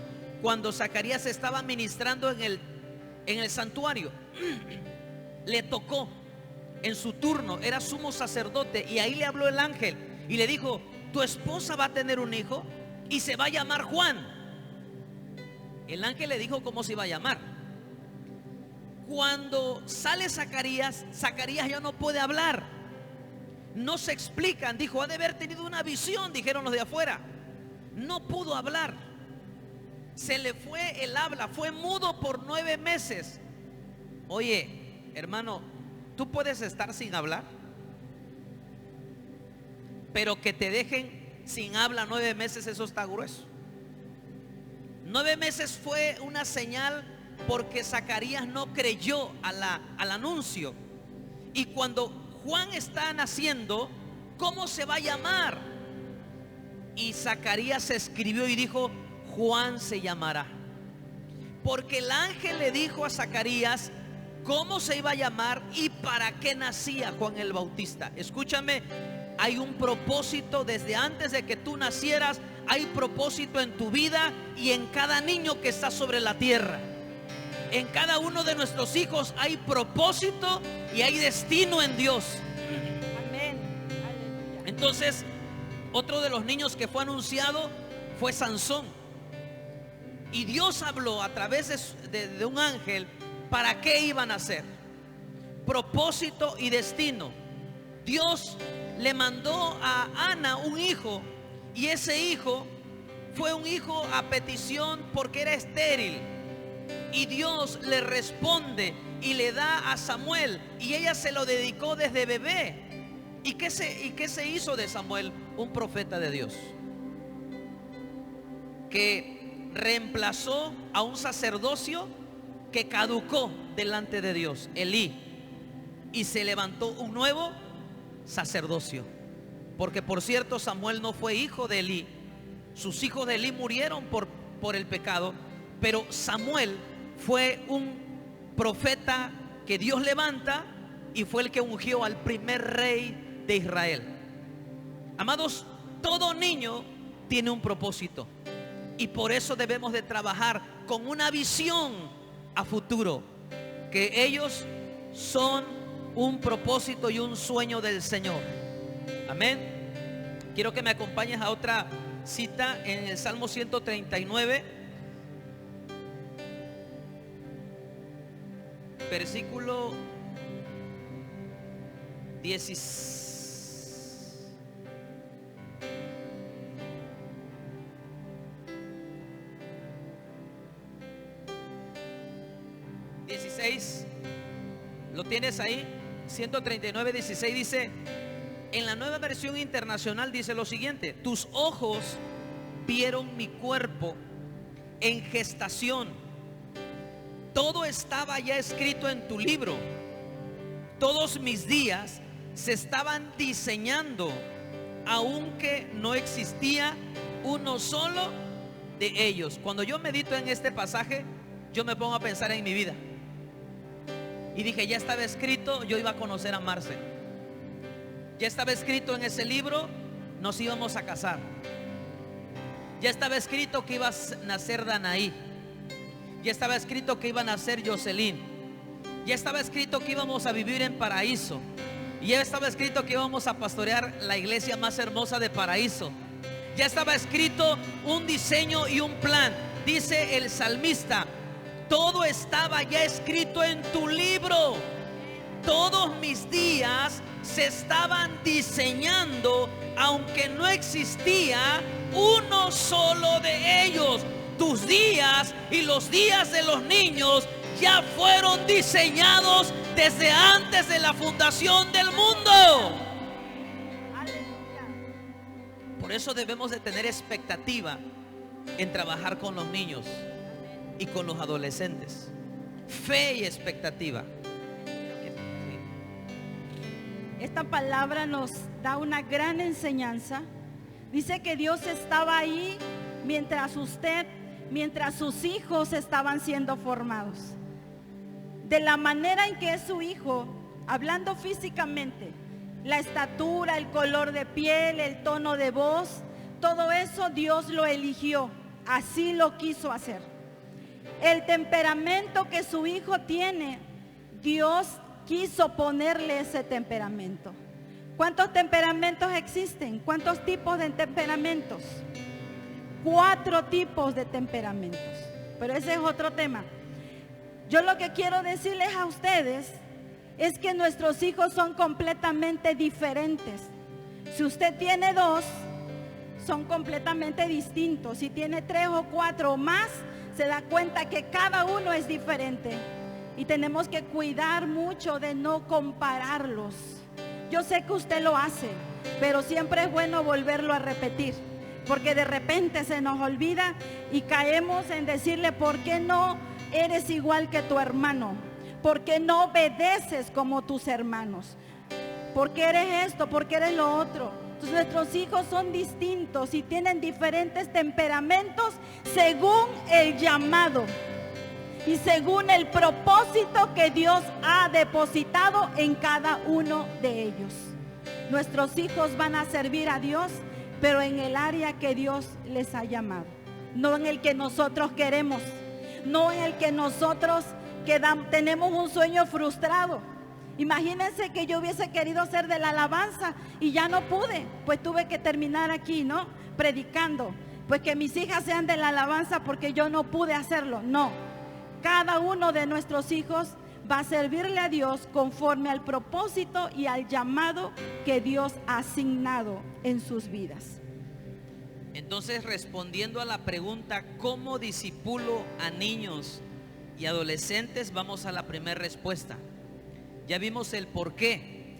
cuando Zacarías estaba ministrando en el santuario, le tocó en su turno, era sumo sacerdote, y ahí le habló el ángel y le dijo: tu esposa va a tener un hijo y se va a llamar Juan. El ángel le dijo cómo se iba a llamar. Cuando sale Zacarías, Zacarías ya no puede hablar, no se explican. Dijo: ha de haber tenido una visión, dijeron los de afuera. No pudo hablar, se le fue el habla, fue mudo por 9 meses. Oye, hermano, ¿tú puedes estar sin hablar? Pero que te dejen sin habla 9 meses, eso está grueso. 9 meses fue una señal, porque Zacarías no creyó al anuncio. Y cuando Juan está naciendo, ¿cómo se va a llamar? Y Zacarías escribió y dijo: Juan se llamará. Porque el ángel le dijo a Zacarías cómo se iba a llamar y para qué nacía Juan el Bautista. Escúchame, hay un propósito desde antes de que tú nacieras. Hay propósito en tu vida y en cada niño que está sobre la tierra. En cada uno de nuestros hijos hay propósito y hay destino en Dios. Amén. Aleluya. Entonces, otro de los niños que fue anunciado fue Sansón. Y Dios habló a través de un ángel para qué iban a hacer. Propósito y destino. Dios le mandó a Ana un hijo, y ese hijo fue un hijo a petición porque era estéril. Y Dios le responde y le da a Samuel, y ella se lo dedicó desde bebé. ¿Y qué se hizo de Samuel? Un profeta de Dios, que reemplazó a un sacerdocio que caducó delante de Dios, Elí, y se levantó un nuevo sacerdocio. Porque por cierto, Samuel no fue hijo de Elí. Sus hijos de Elí murieron por el pecado. Pero Samuel fue un profeta que Dios levanta, y fue el que ungió al primer rey de Israel. Amados, todo niño tiene un propósito, y por eso debemos de trabajar con una visión a futuro, que ellos son un propósito y un sueño del Señor. Amén. Quiero que me acompañes a otra cita en el Salmo 139, versículo 16. ¿Lo tienes ahí? 139, 16 dice, en la Nueva Versión Internacional dice lo siguiente: tus ojos vieron mi cuerpo en gestación, todo estaba ya escrito en tu libro, todos mis días se estaban diseñando, aunque no existía uno solo de ellos. Cuando yo medito en este pasaje, yo me pongo a pensar en mi vida. Y dije, ya estaba escrito, yo iba a conocer a Marce. Ya estaba escrito en ese libro, nos íbamos a casar. Ya estaba escrito que iba a nacer Danaí. Ya estaba escrito que iba a nacer Jocelyn. Ya estaba escrito que íbamos a vivir en Paraíso. Y ya estaba escrito que íbamos a pastorear la iglesia más hermosa de Paraíso. Ya estaba escrito un diseño y un plan. Dice el salmista, todo estaba ya escrito en tu libro. Todos mis días se estaban diseñando, aunque no existía uno solo de ellos. Tus días y los días de los niños ya fueron diseñados desde antes de la fundación del mundo. Por eso debemos de tener expectativa en trabajar con los niños y con los adolescentes. Fe y expectativa. Esta palabra nos da una gran enseñanza. Dice que Dios estaba ahí mientras sus hijos estaban siendo formados. De la manera en que es su hijo, hablando físicamente, la estatura, el color de piel, el tono de voz, todo eso Dios lo eligió así lo quiso hacer. El temperamento que su hijo tiene, Dios quiso ponerle ese temperamento. ¿Cuántos temperamentos existen? ¿Cuántos tipos de temperamentos? 4 tipos de temperamentos. Pero ese es otro tema. Yo lo que quiero decirles a ustedes es que nuestros hijos son completamente diferentes. Si usted tiene 2, son completamente distintos. Si tiene 3 o 4 o más, se da cuenta que cada uno es diferente. Y tenemos que cuidar mucho de no compararlos. Yo sé que usted lo hace, pero siempre es bueno volverlo a repetir. Porque de repente se nos olvida y caemos en decirle: ¿por qué no eres igual que tu hermano? ¿Por qué no obedeces como tus hermanos? ¿Por qué eres esto? ¿Por qué eres lo otro? Entonces, nuestros hijos son distintos y tienen diferentes temperamentos según el llamado y según el propósito que Dios ha depositado en cada uno de ellos. Nuestros hijos van a servir a Dios, pero en el área que Dios les ha llamado, no en el que nosotros queremos, no en el que nosotros tenemos un sueño frustrado. Imagínense que yo hubiese querido ser de la alabanza y ya no pude, pues tuve que terminar aquí, ¿no? Predicando, pues que mis hijas sean de la alabanza porque yo no pude hacerlo. No, cada uno de nuestros hijos va a servirle a Dios conforme al propósito y al llamado que Dios ha asignado en sus vidas. Entonces, respondiendo a la pregunta, ¿cómo discipulo a niños y adolescentes? Vamos a la primera respuesta. Ya vimos el por qué.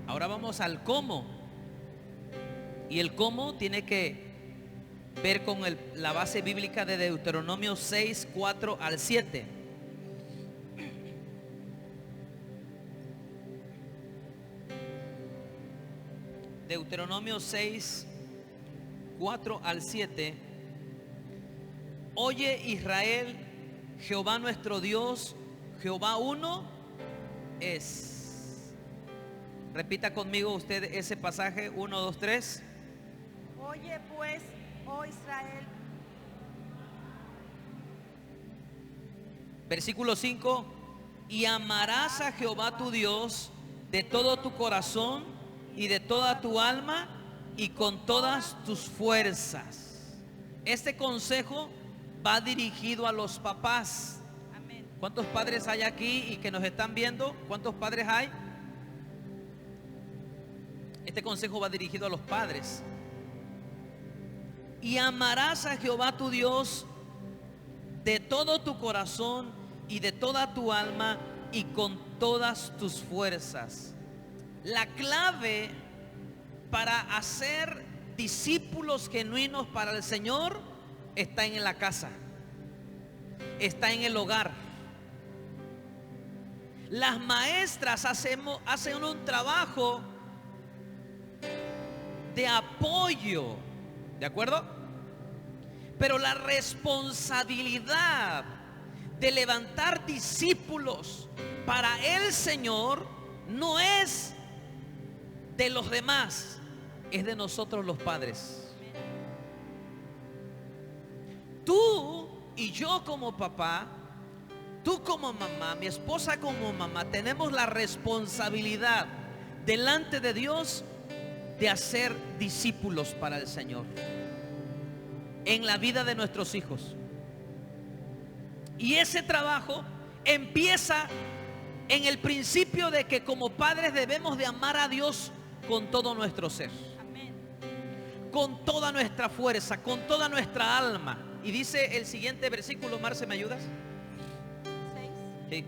Ahora vamos al cómo. Y el cómo tiene que ver con la base bíblica de Deuteronomio 6, 4 al 7. Deuteronomio 6, 4 al 7. Oye Israel, Jehová nuestro Dios, Jehová uno es. Repita conmigo usted ese pasaje, 1, 2, 3. Oye pues, oh Israel. Versículo 5. Y amarás a Jehová tu Dios de todo tu corazón y de toda tu alma y con todas tus fuerzas. Este consejo va dirigido a los papás. Amén. ¿Cuántos padres hay aquí y que nos están viendo? ¿Cuántos padres hay? Este consejo va dirigido a los padres. Y amarás a Jehová tu Dios de todo tu corazón y de toda tu alma y con todas tus fuerzas. La clave para hacer discípulos genuinos para el Señor está en la casa, está en el hogar. Las maestras hacen un trabajo de apoyo, ¿de acuerdo? Pero la responsabilidad de levantar discípulos para el Señor no es de los demás, es de nosotros los padres. Tú y yo como papá, tú como mamá, mi esposa como mamá, tenemos la responsabilidad delante de Dios de hacer discípulos para el Señor en la vida de nuestros hijos. Y ese trabajo empieza en el principio de que como padres debemos de amar a Dios con todo nuestro ser, Amén. con toda nuestra fuerza, con toda nuestra alma. Y dice el siguiente versículo, Marce, ¿me ayudas? 6. Sí.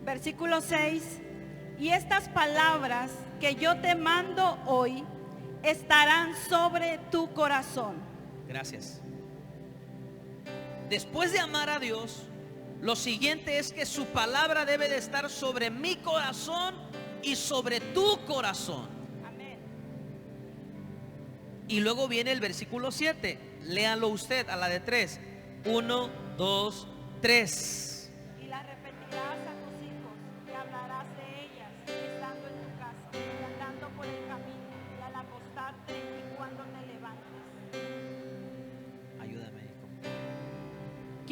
Versículo 6. Y estas palabras que yo te mando hoy estarán sobre tu corazón. Gracias. Después de amar a Dios, lo siguiente es que su palabra debe de estar sobre mi corazón y sobre tu corazón. Amén. Y luego viene el versículo 7. Léalo usted a la de 3. 1, 2, 3. Y las repetirás a tus hijos y hablarás de ellas estando en tu casa y andando por el camino y al acostarte y cuando te levantes.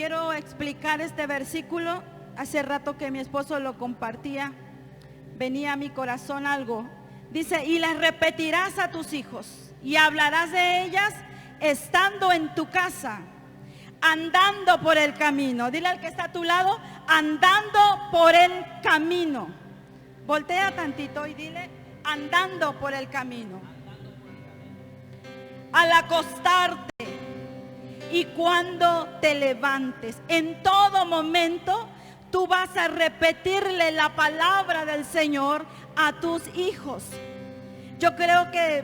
quiero explicar este versículo. Hace rato que mi esposo lo compartía, venía a mi corazón algo. Dice, y las repetirás a tus hijos y hablarás de ellas estando en tu casa, andando por el camino. Dile al que está a tu lado, andando por el camino. Voltea tantito y dile, andando por el camino. Al acostarte y cuando te levantes, en todo momento tú vas a repetirle la palabra del Señor a tus hijos. Yo creo que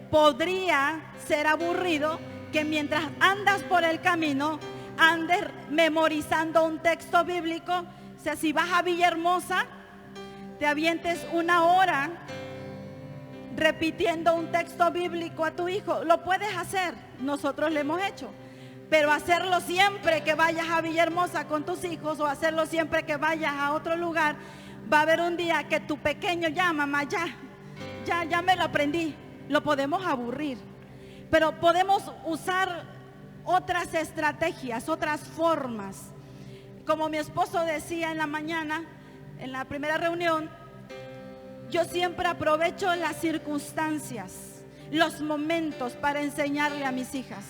podría ser aburrido que mientras andas por el camino andes memorizando un texto bíblico. O sea, si vas a Villahermosa, te avientes 1 hora repitiendo un texto bíblico a tu hijo. Lo puedes hacer, nosotros lo hemos hecho. Pero hacerlo siempre que vayas a Villahermosa con tus hijos, o hacerlo siempre que vayas a otro lugar, va a haber un día que tu pequeño ya, mamá, ya me lo aprendí. Lo podemos aburrir. Pero podemos usar otras estrategias, otras formas. Como mi esposo decía en la mañana, en la primera reunión, yo siempre aprovecho las circunstancias, los momentos para enseñarle a mis hijas.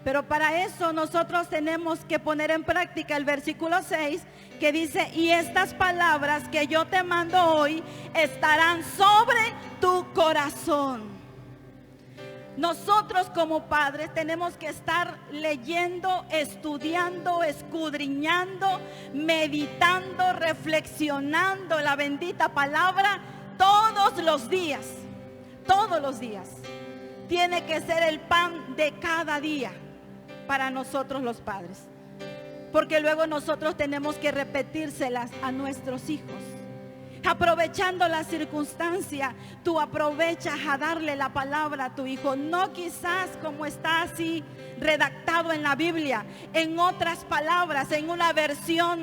Pero para eso nosotros tenemos que poner en práctica el versículo 6 que dice, y estas palabras que yo te mando hoy estarán sobre tu corazón. Nosotros como padres tenemos que estar leyendo, estudiando, escudriñando, meditando, reflexionando la bendita palabra todos los días. Todos los días. Tiene que ser el pan de cada día para nosotros los padres, porque luego nosotros tenemos que repetírselas a nuestros hijos. Aprovechando la circunstancia, tú aprovechas a darle la palabra a tu hijo, no quizás como está así redactado en la Biblia, en otras palabras, en una versión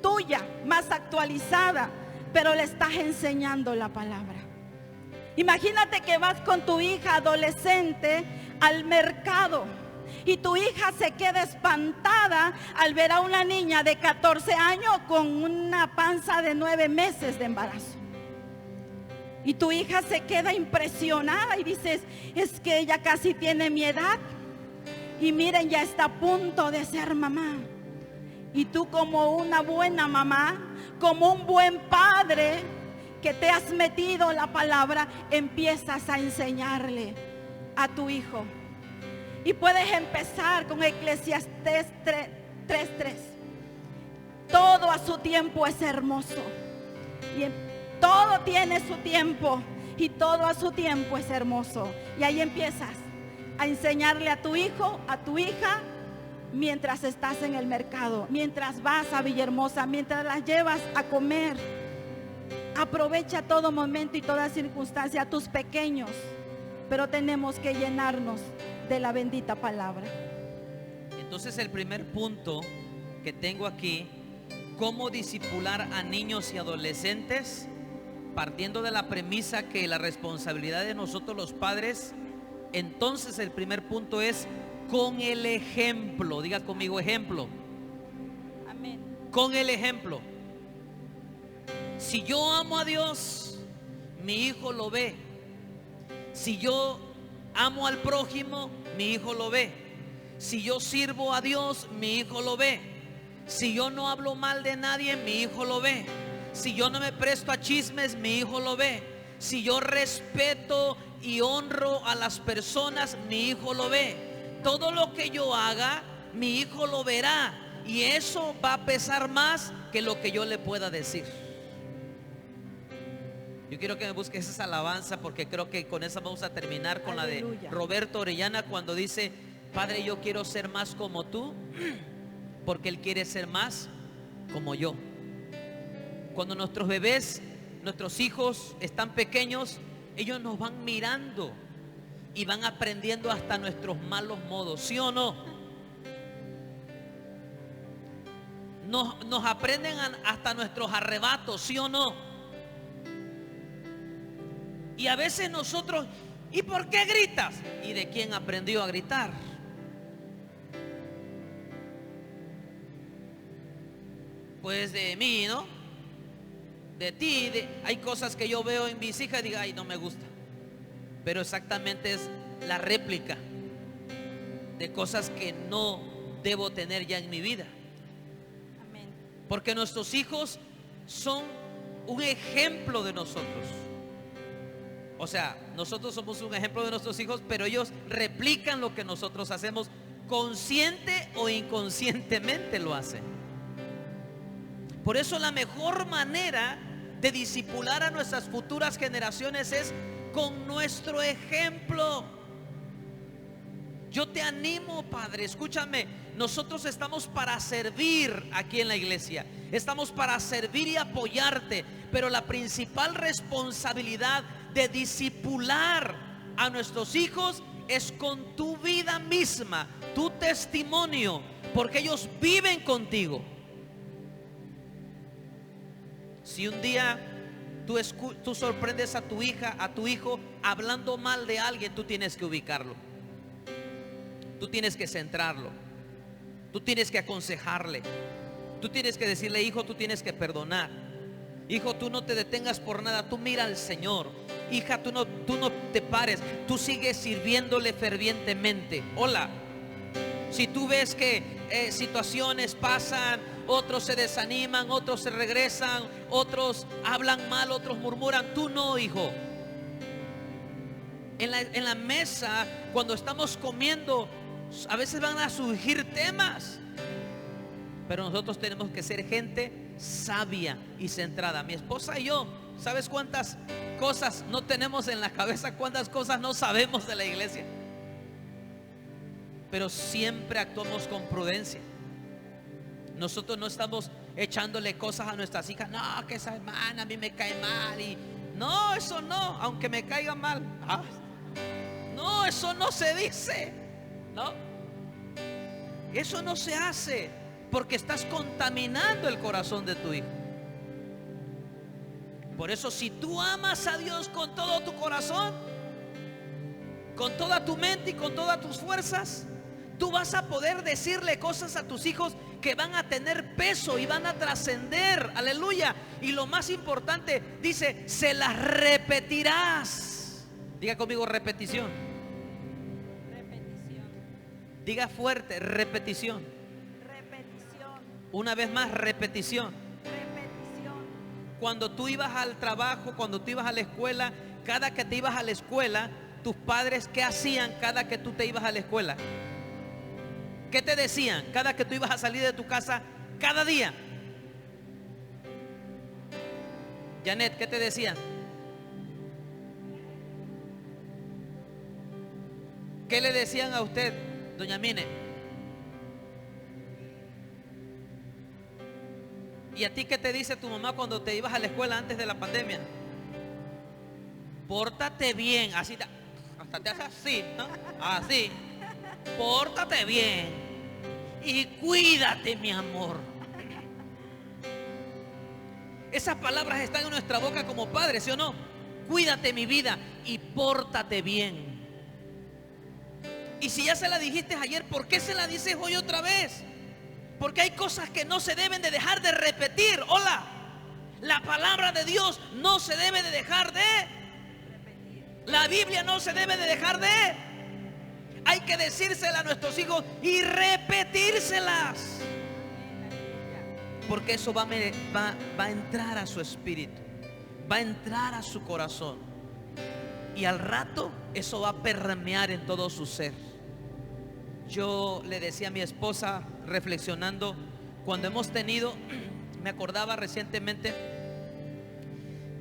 tuya, más actualizada, pero le estás enseñando la palabra. Imagínate que vas con tu hija adolescente al mercado y tu hija se queda espantada al ver a una niña de 14 años con una panza de 9 meses de embarazo. Y tu hija se queda impresionada y dices, es que ella casi tiene mi edad. Y miren, ya está a punto de ser mamá. Y tú como una buena mamá, como un buen padre que te has metido la palabra, empiezas a enseñarle a tu hijo. Y puedes empezar con Eclesiastés 3:3. Todo a su tiempo es hermoso. Y todo tiene su tiempo. Y todo a su tiempo es hermoso. Y ahí empiezas a enseñarle a tu hijo, a tu hija, mientras estás en el mercado, mientras vas a Villahermosa, mientras las llevas a comer. Aprovecha todo momento y toda circunstancia a tus pequeños. Pero tenemos que llenarnos de la bendita palabra. Entonces el primer punto que tengo aquí, cómo discipular a niños y adolescentes, partiendo de la premisa que la responsabilidad de nosotros los padres. Entonces el primer punto es con el ejemplo. Diga conmigo, ejemplo. Amén. Con el ejemplo. Si yo amo a Dios, mi hijo lo ve. Si yo amo al prójimo, mi hijo lo ve. Si yo sirvo a Dios, mi hijo lo ve. Si yo no hablo mal de nadie, mi hijo lo ve. Si yo no me presto a chismes, mi hijo lo ve. Si yo respeto y honro a las personas, mi hijo lo ve. Todo lo que yo haga, mi hijo lo verá. Y eso va a pesar más que lo que yo le pueda decir. Yo quiero que me busques esa alabanza, porque creo que con esa vamos a terminar con Aleluya. la de Roberto Orellana, cuando dice: Padre, yo quiero ser más como tú, porque Él quiere ser más como yo. Cuando nuestros bebés, nuestros hijos están pequeños, ellos nos van mirando y van aprendiendo hasta nuestros malos modos, ¿sí o no? Nos aprenden hasta nuestros arrebatos, ¿sí o no? Y a veces nosotros, ¿y por qué gritas? ¿Y de quién aprendió a gritar? pues de mí, ¿no? De ti, hay cosas que yo veo en mis hijas y digo, ay, no me gusta. Pero exactamente es la réplica de cosas que no debo tener ya en mi vida. Amén. Porque nuestros hijos son un ejemplo de nosotros. O sea, nosotros somos un ejemplo de nuestros hijos, pero ellos replican lo que nosotros hacemos, consciente o inconscientemente lo hacen. Por eso la mejor manera de discipular a nuestras futuras generaciones es con nuestro ejemplo. Yo te animo, padre, escúchame, nosotros estamos para servir aquí en la iglesia, estamos para servir y apoyarte, pero la principal responsabilidad de discipular a nuestros hijos es con tu vida misma, tu testimonio, porque ellos viven contigo. Si un día tú sorprendes a tu hija, a tu hijo hablando mal de alguien, tú tienes que ubicarlo, tú tienes que centrarlo, tú tienes que aconsejarle, tú tienes que decirle, hijo, tú tienes que perdonar, hijo, tú no te detengas por nada, tú mira al Señor, hija, tú no te pares, tú sigues sirviéndole fervientemente. Hola, si tú ves que situaciones pasan, otros se desaniman, otros se regresan, otros hablan mal, otros murmuran, tú no, hijo. En la mesa, cuando estamos comiendo, a veces van a surgir temas, pero nosotros tenemos que ser gente sabia y centrada. Mi esposa y yo, ¿sabes cuántas cosas no tenemos en la cabeza? ¿Cuántas cosas no sabemos de la iglesia? Pero siempre actuamos con prudencia. Nosotros no estamos echándole cosas a nuestras hijas. No, que esa hermana a mí me cae mal. Y no, eso no, aunque me caiga mal. No, eso no se dice. No, eso no se hace, porque estás contaminando el corazón de tu hijo. Por eso, si tú amas a Dios con todo tu corazón, con toda tu mente y con todas tus fuerzas, tú vas a poder decirle cosas a tus hijos que van a tener peso y van a trascender. Aleluya. Y lo más importante, dice, se las repetirás. Diga conmigo, repetición. Repetición. Diga fuerte, repetición. Repetición. Una vez más, repetición. Repetición. Cuando tú ibas al trabajo, cuando tú ibas a la escuela, cada que te ibas a la escuela, tus padres, ¿qué hacían cada que tú te ibas a la escuela? ¿Qué te decían cada que tú ibas a salir de tu casa cada día? Janet, ¿qué te decían? ¿Qué le decían a usted, doña Mine? ¿Y a ti qué te dice tu mamá cuando te ibas a la escuela antes de la pandemia? Pórtate bien, así, hasta te hace así, ¿no? Así. Pórtate bien y cuídate, mi amor. Esas palabras están en nuestra boca como padres, ¿sí o no? Cuídate, mi vida, y pórtate bien. Y si ya se la dijiste ayer, ¿por qué se la dices hoy otra vez? Porque hay cosas que no se deben de dejar de repetir. Hola, la palabra de Dios no se debe de dejar de repetir. La Biblia no se debe de dejar de. Hay que decírsela a nuestros hijos y repetírselas, porque eso va a entrar a su espíritu, va a entrar a su corazón, y al rato eso va a permear en todo su ser. Yo le decía a mi esposa, reflexionando, cuando hemos tenido, me acordaba recientemente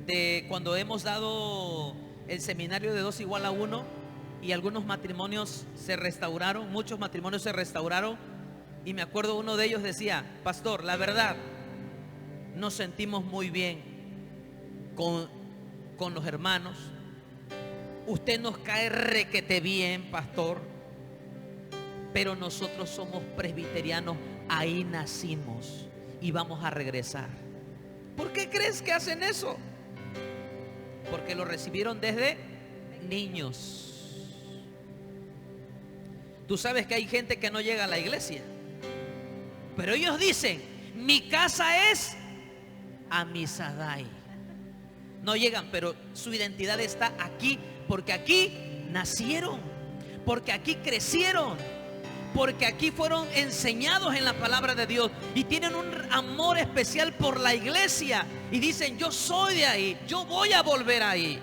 de cuando hemos dado el seminario de 2 igual a 1, y algunos matrimonios se restauraron, muchos matrimonios se restauraron, y me acuerdo uno de ellos decía: pastor, la verdad, nos sentimos muy bien con los hermanos, usted nos cae requete bien, pastor, pero nosotros somos presbiterianos, ahí nacimos y vamos a regresar. ¿Por qué crees que hacen eso? Porque lo recibieron desde niños. Tú sabes que hay gente que no llega a la iglesia, pero ellos dicen: mi casa es Amisadai. No llegan, pero su identidad está aquí, porque aquí nacieron, porque aquí crecieron, porque aquí fueron enseñados en la palabra de Dios y tienen un amor especial por la iglesia y dicen: yo soy de ahí, yo voy a volver ahí.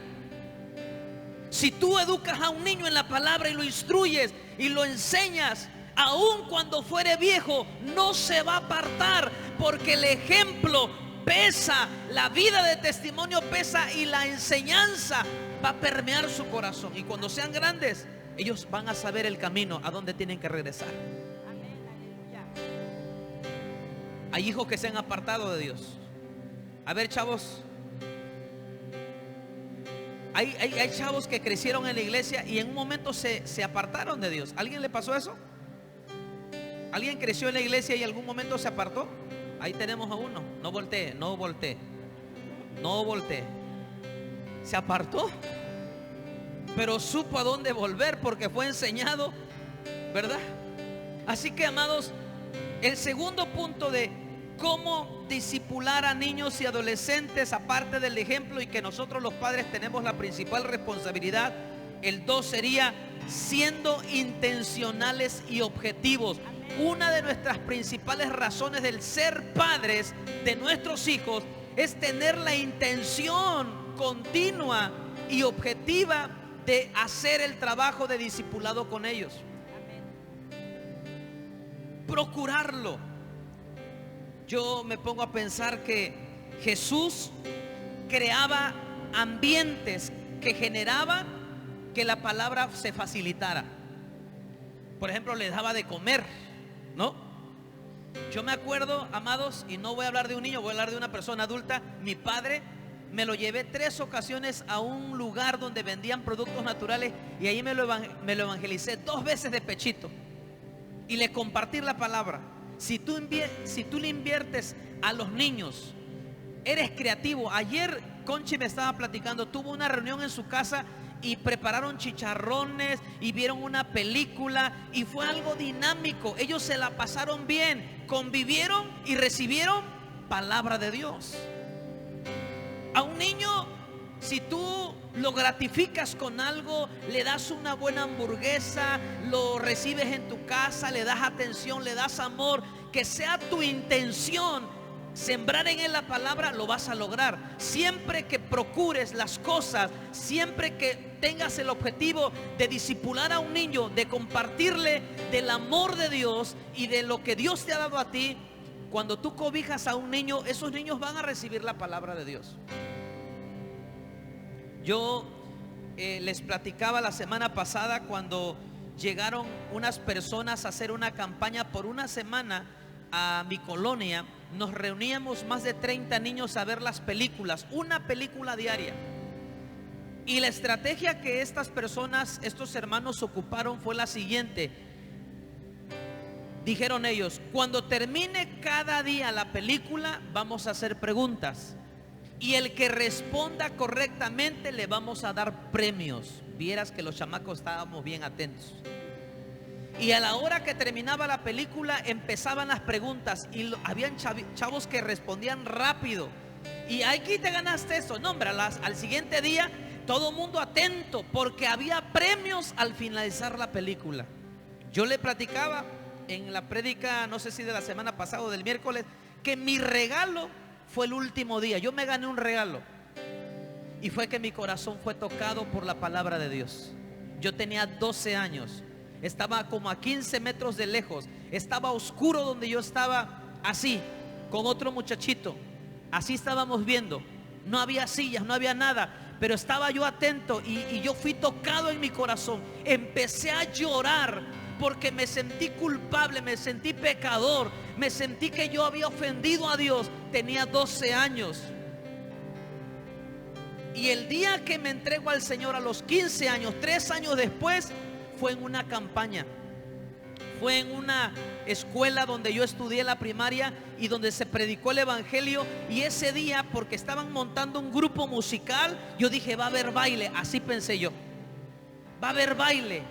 Si tú educas a un niño en la palabra y lo instruyes y lo enseñas, aun cuando fuere viejo, no se va a apartar, porque el ejemplo pesa, la vida de testimonio pesa y la enseñanza va a permear su corazón. Y cuando sean grandes, ellos van a saber el camino a donde tienen que regresar. Hay hijos que se han apartado de Dios. A ver, chavos, hay chavos que crecieron en la iglesia y en un momento se apartaron de Dios. ¿A alguien le pasó eso? ¿Alguien creció en la iglesia y en algún momento se apartó? Ahí tenemos a uno. No voltee, no voltee, no voltee. Se apartó, pero supo a dónde volver porque fue enseñado, ¿verdad? Así que, amados, el segundo punto de cómo discipular a niños y adolescentes, aparte del ejemplo y que nosotros los padres tenemos la principal responsabilidad, el 2 sería siendo intencionales y objetivos. Una de nuestras principales razones del ser padres de nuestros hijos es tener la intención continua y objetiva de hacer el trabajo de discipulado con ellos. Procurarlo. Yo me pongo a pensar que Jesús creaba ambientes que generaban que la palabra se facilitara. Por ejemplo, les daba de comer, ¿no? Yo me acuerdo, amados, y no voy a hablar de un niño, voy a hablar de una persona adulta. Mi padre me lo llevé 3 ocasiones a un lugar donde vendían productos naturales y ahí me lo evangelicé 2 veces de pechito y le compartí la palabra. Si tú le inviertes a los niños, eres creativo. Ayer Conchi me estaba platicando, tuvo una reunión en su casa y prepararon chicharrones y vieron una película y fue algo dinámico. Ellos se la pasaron bien, convivieron y recibieron palabra de Dios. A un niño, si tú lo gratificas con algo, le das una buena hamburguesa, lo recibes en tu casa, le das atención, le das amor, que sea tu intención sembrar en él la palabra, lo vas a lograr. Siempre que procures las cosas, siempre que tengas el objetivo de discipular a un niño, de compartirle del amor de Dios y de lo que Dios te ha dado a ti, cuando tú cobijas a un niño, esos niños van a recibir la palabra de Dios. Yo les platicaba la semana pasada cuando llegaron unas personas a hacer una campaña por una semana a mi colonia. Nos reuníamos más de 30 niños a ver las películas, una película diaria. Y la estrategia que estas personas, estos hermanos ocuparon fue la siguiente. Dijeron ellos: cuando termine cada día la película, vamos a hacer preguntas. Y el que responda correctamente le vamos a dar premios. Vieras que los chamacos estábamos bien atentos. Y a la hora que terminaba la película empezaban las preguntas y habían chavos que respondían rápido. Y aquí te ganaste esto. No, hombre, al siguiente día todo el mundo atento porque había premios al finalizar la película. Yo le platicaba en la prédica, no sé si de la semana pasada o del miércoles, que mi regalo fue el último día. Yo me gané un regalo y fue que mi corazón fue tocado por la palabra de Dios. Yo tenía 12 años. Estaba como a 15 metros de lejos. Estaba oscuro donde yo estaba, así, con otro muchachito. Así estábamos viendo. No había sillas, no había nada. Pero estaba yo atento y yo fui tocado en mi corazón. Empecé a llorar porque me sentí culpable, me sentí pecador. Me sentí que yo había ofendido a Dios. Tenía 12 años. Y el día que me entrego al Señor a los 15 años, 3 años después, fue en una campaña. Fue en una escuela donde yo estudié la primaria y donde se predicó el evangelio. Y ese día, porque estaban montando un grupo musical, yo dije: va a haber baile. Así pensé yo, va a haber baile.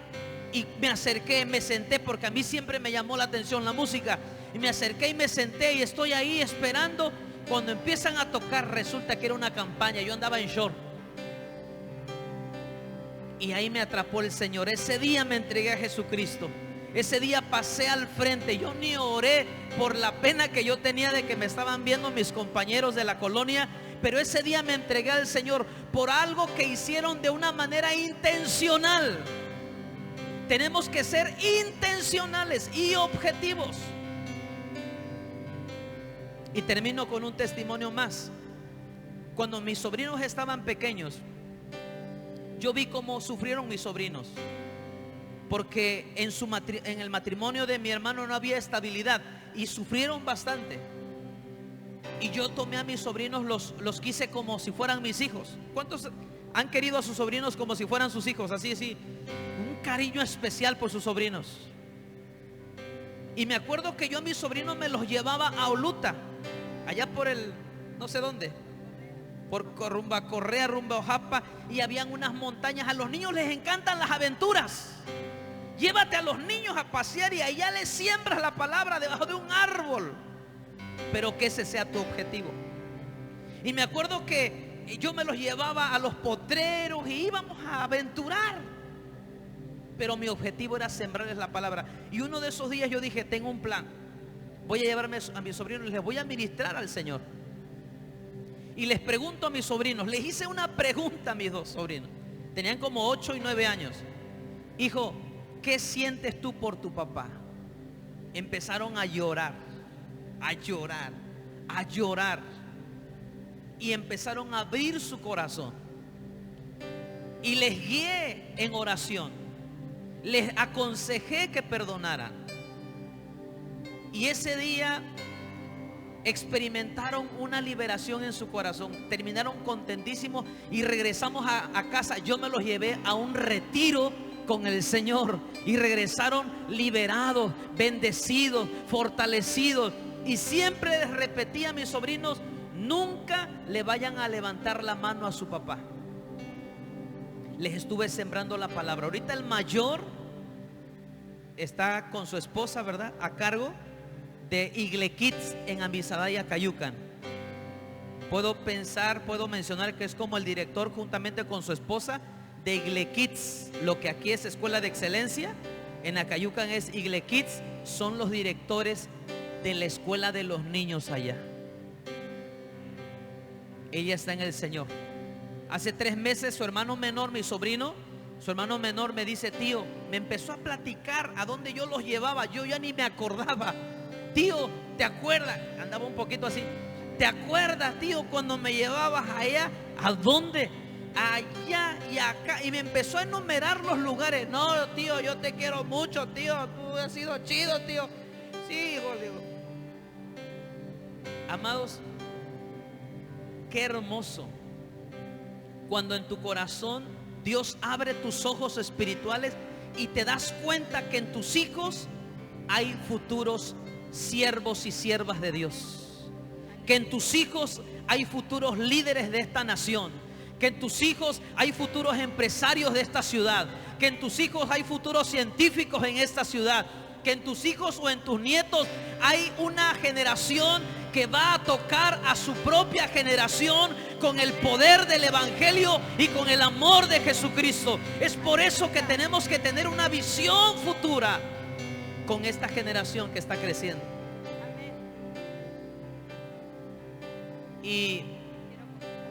Y me acerqué, me senté, porque a mí siempre me llamó la atención la música. Y me acerqué y me senté y estoy ahí esperando. Cuando empiezan a tocar, resulta que era una campaña. Yo andaba en short. Y ahí me atrapó el Señor. Ese día me entregué a Jesucristo. Ese día pasé al frente. Yo ni oré por la pena que yo tenía de que me estaban viendo mis compañeros de la colonia. Pero ese día me entregué al Señor por algo que hicieron de una manera intencional. Tenemos que ser intencionales y objetivos. Y termino con un testimonio más. Cuando mis sobrinos estaban pequeños, yo vi cómo sufrieron mis sobrinos, porque en el matrimonio de mi hermano no había estabilidad y sufrieron bastante. Y yo tomé a mis sobrinos, los quise como si fueran mis hijos. ¿Cuántos han querido a sus sobrinos como si fueran sus hijos? Así, un cariño especial por sus sobrinos. Y me acuerdo que yo a mis sobrinos me los llevaba a Oluta, allá por el no sé dónde, por rumba Correa, rumba Ojapa, y habían unas montañas. A los niños les encantan las aventuras. Llévate a los niños a pasear y allá les siembras la palabra debajo de un árbol, pero que ese sea tu objetivo. Y me acuerdo que yo me los llevaba a los potreros y íbamos a aventurar, pero mi objetivo era sembrarles la palabra. Y uno de esos días yo dije, tengo un plan. Voy a llevarme a mis sobrinos y les voy a ministrar al Señor. Y les pregunto a mis sobrinos, les hice una pregunta a mis dos sobrinos. Tenían como 8 y 9 años. Hijo, ¿qué sientes tú por tu papá? Empezaron a llorar, a llorar, a llorar. Y empezaron a abrir su corazón. Y les guié en oración. Les aconsejé que perdonaran. Y ese día experimentaron una liberación en su corazón. Terminaron contentísimos y regresamos a casa. Yo me los llevé a un retiro con el Señor y regresaron liberados, bendecidos, fortalecidos. Y siempre les repetía a mis sobrinos, nunca le vayan a levantar la mano a su papá. Les estuve sembrando la palabra. Ahorita el mayor está con su esposa, ¿verdad?, a cargo de Igle Kids en Amisadaya, Cayucan. Puedo mencionar que es como el director juntamente con su esposa de Igle Kids. Lo que aquí es Escuela de Excelencia, en Acayucan es Igle Kids. Son los directores de la escuela de los niños allá. Ella está en el Señor. Hace 3 meses su hermano menor, mi sobrino, su hermano menor me dice, tío, me empezó a platicar a dónde yo los llevaba. Yo ya ni me acordaba. Tío, ¿te acuerdas? Andaba un poquito así. ¿Te acuerdas, tío, cuando me llevabas allá? ¿A dónde? Allá y acá. Y me empezó a enumerar los lugares. No, tío, yo te quiero mucho, tío. Tú has sido chido, tío. Sí, hijo, digo. Amados, qué hermoso cuando en tu corazón Dios abre tus ojos espirituales y te das cuenta que en tus hijos hay futuros siervos y siervas de Dios, que en tus hijos hay futuros líderes de esta nación, que en tus hijos hay futuros empresarios de esta ciudad, que en tus hijos hay futuros científicos en esta ciudad, que en tus hijos o en tus nietos hay una generación que va a tocar a su propia generación con el poder del Evangelio y con el amor de Jesucristo. Es por eso que tenemos que tener una visión futura con esta generación que está creciendo. Y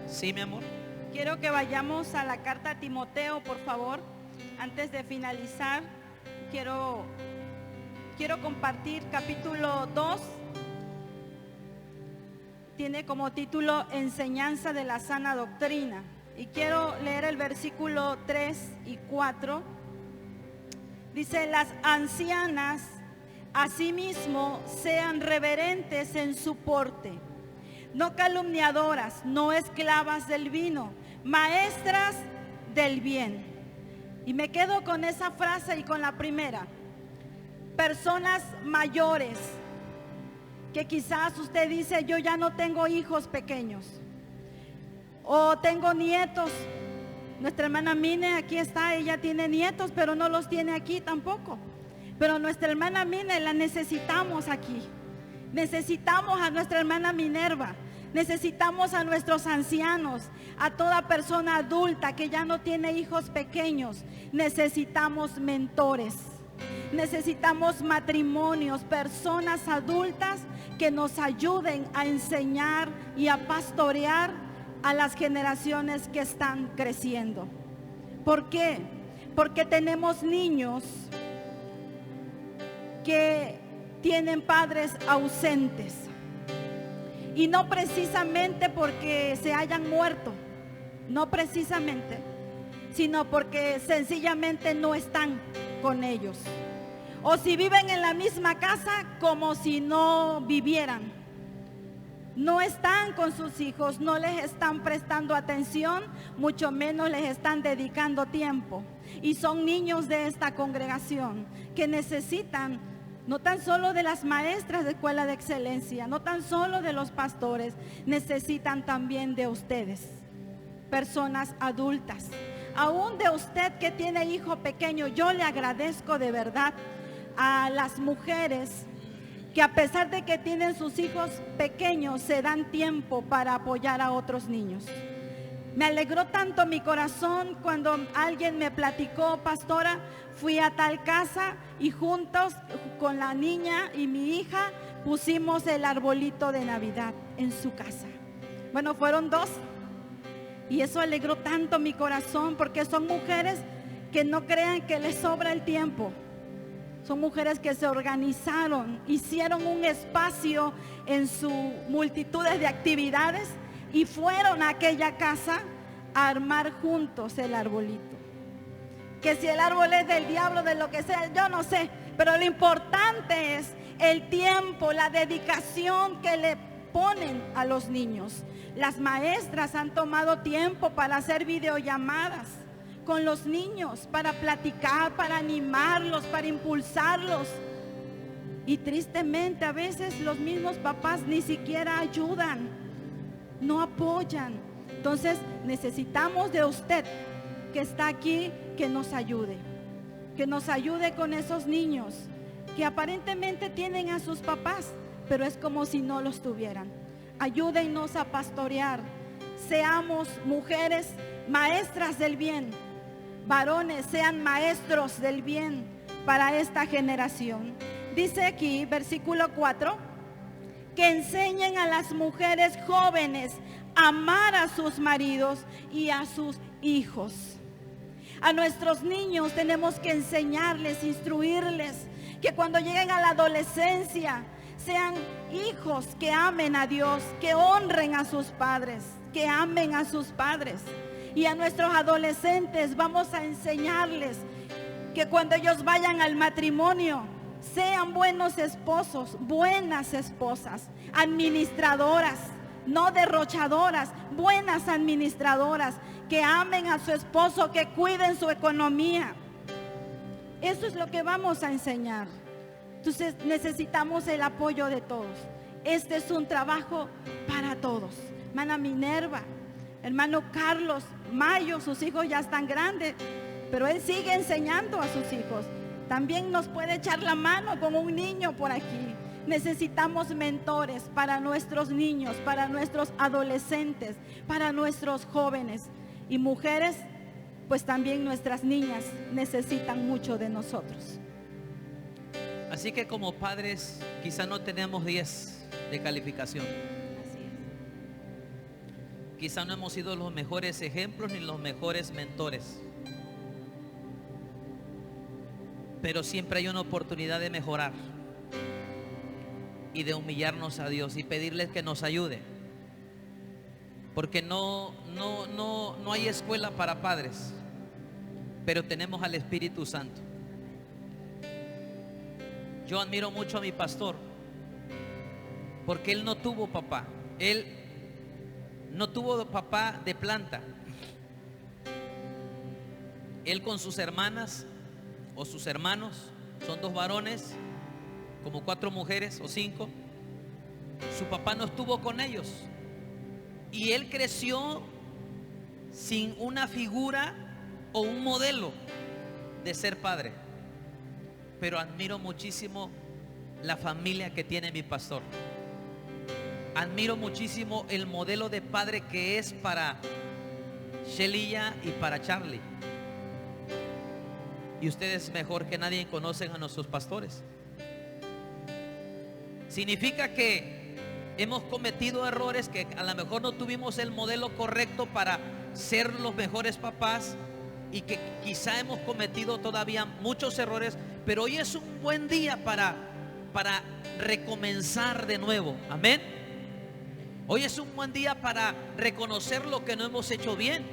sí, mi amor. Quiero que vayamos a la carta a Timoteo, por favor. Antes de finalizar, quiero compartir capítulo 2. Tiene como título Enseñanza de la sana doctrina. Y quiero leer el versículo 3 y 4. Dice, las ancianas asimismo sean reverentes en su porte, no calumniadoras, no esclavas del vino, maestras del bien. Y me quedo con esa frase y con la primera. Personas mayores, que quizás usted dice, yo ya no tengo hijos pequeños, o tengo nietos. Nuestra hermana Mine aquí está, ella tiene nietos, pero no los tiene aquí tampoco. Pero nuestra hermana Mine la necesitamos aquí. Necesitamos a nuestra hermana Minerva. Necesitamos a nuestros ancianos, a toda persona adulta que ya no tiene hijos pequeños. Necesitamos mentores. Necesitamos matrimonios, personas adultas que nos ayuden a enseñar y a pastorear a las generaciones que están creciendo. ¿Por qué? Porque tenemos niños que tienen padres ausentes. Y no precisamente porque se hayan muerto, no precisamente, sino porque sencillamente no están con ellos. O si viven en la misma casa, como si no vivieran. No están con sus hijos, no les están prestando atención, mucho menos les están dedicando tiempo. Y son niños de esta congregación que necesitan no tan solo de las maestras de escuela de excelencia, no tan solo de los pastores, necesitan también de ustedes, personas adultas. Aún de usted que tiene hijo pequeño, yo le agradezco de verdad a las mujeres que a pesar de que tienen sus hijos pequeños, se dan tiempo para apoyar a otros niños. Me alegró tanto mi corazón cuando alguien me platicó: pastora, fui a tal casa y juntos con la niña y mi hija pusimos el arbolito de Navidad en su casa. Bueno, fueron 2. Y eso alegró tanto mi corazón, porque son mujeres que no crean que les sobra el tiempo. Son mujeres que se organizaron, hicieron un espacio en sus multitudes de actividades y fueron a aquella casa a armar juntos el arbolito. Que si el árbol es del diablo, de lo que sea, yo no sé, pero lo importante es el tiempo, la dedicación que le ponen a los niños. Las maestras han tomado tiempo para hacer videollamadas con los niños, para platicar, para animarlos, para impulsarlos. Y tristemente a veces los mismos papás ni siquiera ayudan, no apoyan. Entonces necesitamos de usted que está aquí, que nos ayude con esos niños que aparentemente tienen a sus papás, pero es como si no los tuvieran. Ayúdennos a pastorear. Seamos mujeres maestras del bien, varones sean maestros del bien para esta generación. Dice aquí, versículo 4, que enseñen a las mujeres jóvenes a amar a sus maridos y a sus hijos. A nuestros niños tenemos que enseñarles, instruirles, que cuando lleguen a la adolescencia sean hijos que amen a Dios, que honren a sus padres, que amen a sus padres. Y a nuestros adolescentes vamos a enseñarles que cuando ellos vayan al matrimonio sean buenos esposos, buenas esposas, administradoras, no derrochadoras, buenas administradoras, que amen a su esposo, que cuiden su economía. Eso es lo que vamos a enseñar. Entonces necesitamos el apoyo de todos. Este es un trabajo para todos. Hermana Minerva, hermano Carlos, Mayo, sus hijos ya están grandes, pero él sigue enseñando a sus hijos. También nos puede echar la mano con un niño por aquí. Necesitamos mentores para nuestros niños, para nuestros adolescentes, para nuestros jóvenes. Y mujeres, pues también nuestras niñas necesitan mucho de nosotros. Así que como padres quizá no tenemos 10 de calificación. Quizá no hemos sido los mejores ejemplos ni los mejores mentores. Pero siempre hay una oportunidad de mejorar y de humillarnos a Dios y pedirle que nos ayude. Porque no hay escuela para padres, pero tenemos al Espíritu Santo. Yo admiro mucho a mi pastor, porque él no tuvo papá. Él no tuvo papá de planta. Él con sus hermanas o sus hermanos, son 2 varones, como 4 mujeres o 5. Su papá no estuvo con ellos. Y él creció sin una figura o un modelo de ser padre. Pero admiro muchísimo la familia que tiene mi pastor. Admiro muchísimo el modelo de padre que es para Shelilla y para Charlie. Y ustedes mejor que nadie conocen a nuestros pastores. Significa que hemos cometido errores, que a lo mejor no tuvimos el modelo correcto para ser los mejores papás, y que quizá hemos cometido todavía muchos errores, pero hoy es un buen día para recomenzar de nuevo. Amén. Hoy es un buen día para reconocer lo que no hemos hecho bien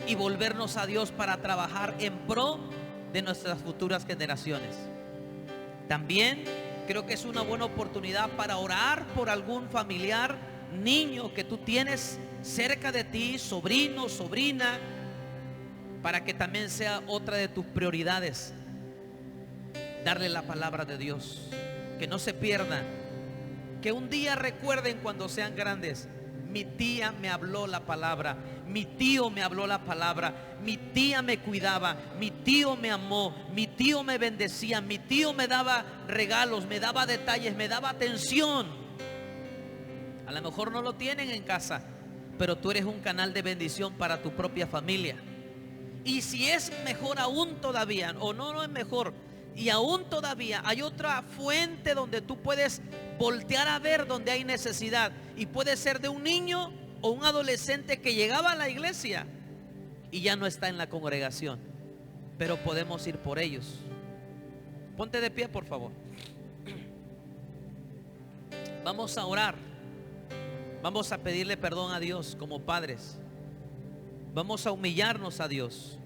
y volvernos a Dios para trabajar en pro de nuestras futuras generaciones. También creo que es una buena oportunidad para orar por algún familiar, niño que tú tienes cerca de ti, sobrino, sobrina, para que también sea otra de tus prioridades, darle la palabra de Dios, que no se pierdan, que un día recuerden cuando sean grandes: mi tía me habló la palabra, mi tío me habló la palabra, mi tía me cuidaba, mi tío me amó, mi tío me bendecía, mi tío me daba regalos, me daba detalles, me daba atención. A lo mejor no lo tienen en casa, pero tú eres un canal de bendición para tu propia familia. Y si es mejor aún todavía, o no es mejor, y aún todavía hay otra fuente donde tú puedes voltear a ver donde hay necesidad, y puede ser de un niño o un adolescente que llegaba a la iglesia y ya no está en la congregación, pero podemos ir por ellos. Ponte de pie, por favor. Vamos a orar. Vamos a pedirle perdón a Dios como padres. Vamos a humillarnos a Dios.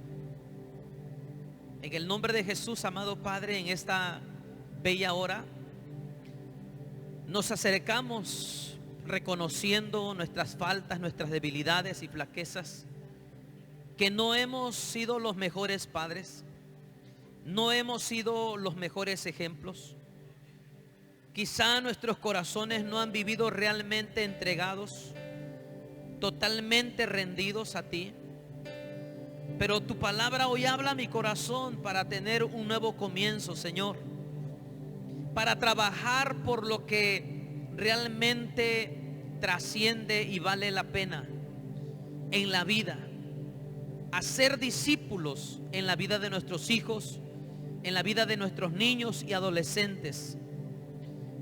En el nombre de Jesús, amado Padre, en esta bella hora nos acercamos reconociendo nuestras faltas, nuestras debilidades y flaquezas, que no hemos sido los mejores padres, no hemos sido los mejores ejemplos. Quizá nuestros corazones no han vivido realmente entregados, totalmente rendidos a ti. Pero tu palabra hoy habla a mi corazón para tener un nuevo comienzo, Señor, para trabajar por lo que realmente trasciende y vale la pena en la vida, hacer discípulos en la vida de nuestros hijos, en la vida de nuestros niños y adolescentes.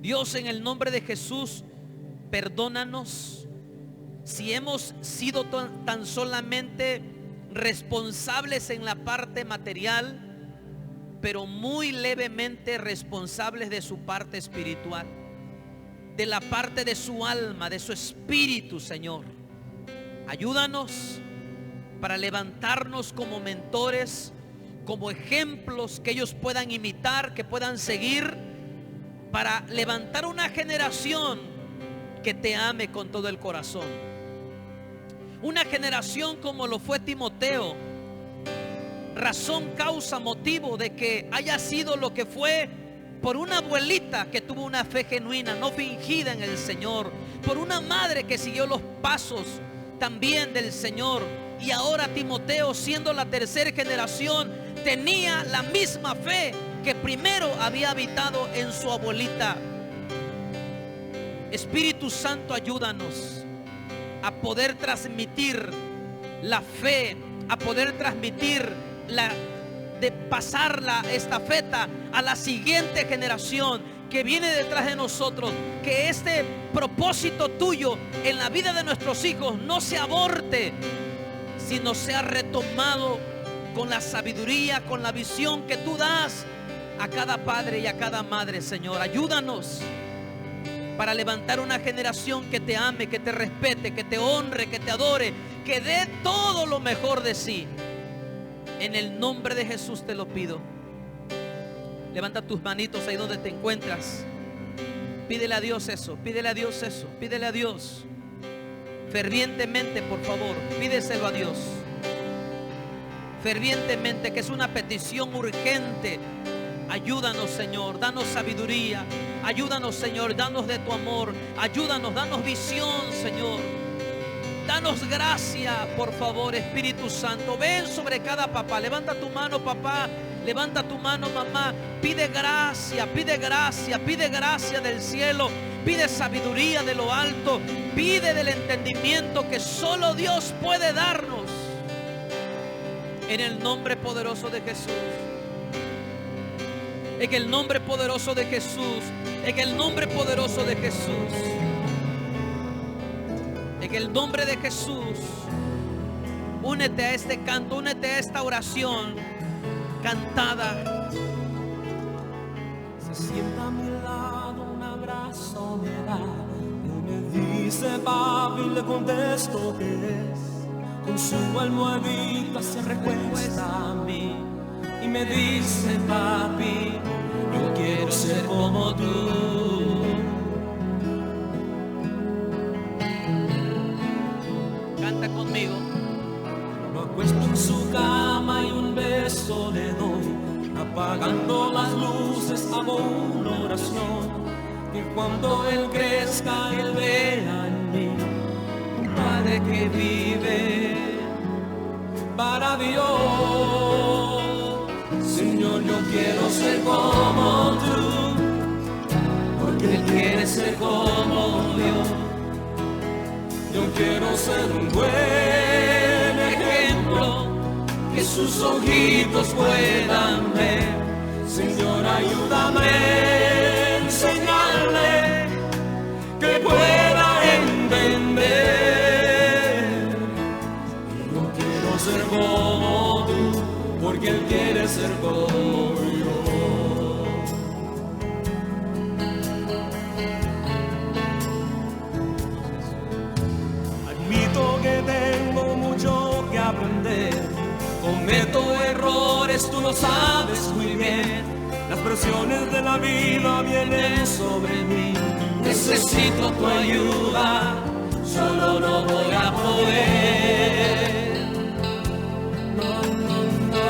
Dios, en el nombre de Jesús, perdónanos si hemos sido tan solamente responsables en la parte material, pero muy levemente responsables de su parte espiritual, de la parte de su alma, de su espíritu, Señor. Ayúdanos para levantarnos como mentores, como ejemplos que ellos puedan imitar, que puedan seguir, para levantar una generación que te ame con todo el corazón. Una generación como lo fue Timoteo, razón, causa, motivo de que haya sido lo que fue por una abuelita que tuvo una fe genuina, no fingida en el Señor, por una madre que siguió los pasos también del Señor. Y ahora Timoteo, siendo la tercera generación, tenía la misma fe que primero había habitado en su abuelita. Espíritu Santo, ayúdanos a poder transmitir la fe, a poder transmitir de pasar la estafeta a la siguiente generación que viene detrás de nosotros. Que este propósito tuyo en la vida de nuestros hijos no se aborte, sino sea retomado con la sabiduría, con la visión que tú das a cada padre y a cada madre. Señor, ayúdanos para levantar una generación que te ame, que te respete, que te honre, que te adore, que dé todo lo mejor de sí. En el nombre de Jesús te lo pido. Levanta tus manitos ahí donde te encuentras. Pídele a Dios eso, pídele a Dios eso, pídele a Dios. Fervientemente, por favor, pídeselo a Dios. Fervientemente, que es una petición urgente. Ayúdanos, Señor, danos sabiduría. Ayúdanos, Señor, danos de tu amor. Ayúdanos, danos visión, Señor. Danos gracia, por favor, Espíritu Santo. Ven sobre cada papá. Levanta tu mano, papá. Levanta tu mano, mamá. Pide gracia, pide gracia, pide gracia del cielo. Pide sabiduría de lo alto. Pide del entendimiento que solo Dios puede darnos. En el nombre poderoso de Jesús. En el nombre poderoso de Jesús. En el nombre poderoso de Jesús. En el nombre de Jesús. Únete a este canto, únete a esta oración cantada. Se sienta a mi lado, un abrazo me da. Y me dice papi, le contesto que es. Con su almohadita se recuesta a mí. Y me dice papi, yo quiero ser como tú. Canta conmigo. Lo acuesto en su cama y un beso le doy. Apagando las luces hago una oración. Que cuando él crezca él vea en mí un padre que vive para Dios. Señor, yo quiero ser como tú, porque él quiere ser como Dios. Yo quiero ser un buen ejemplo, que sus ojitos puedan ver. Señor, ayúdame a enseñarle, que pueda entender. Yo quiero ser como tú, porque él quiere ser como yo. Admito que tengo mucho que aprender. Cometo errores, tú lo sabes muy bien. Las presiones de la vida vienen sobre mí. Necesito tu ayuda, solo no voy a poder. No, no, no.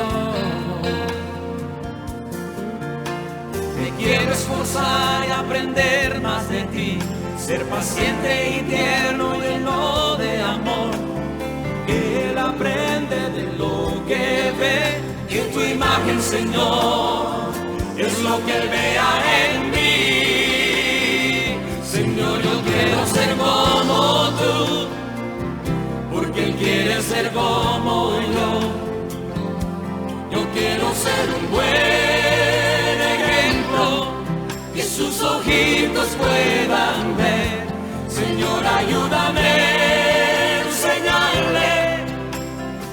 Me quiero esforzar y aprender más de ti. Ser paciente y tierno y lleno de amor. Él aprende de lo que ve, y en tu imagen, Señor, es lo que él vea en mí. Señor, yo quiero ser como tú, porque él quiere ser como yo. Yo quiero ser un buen ejemplo, que sus ojitos puedan ver. Señor, ayúdame a enseñarle,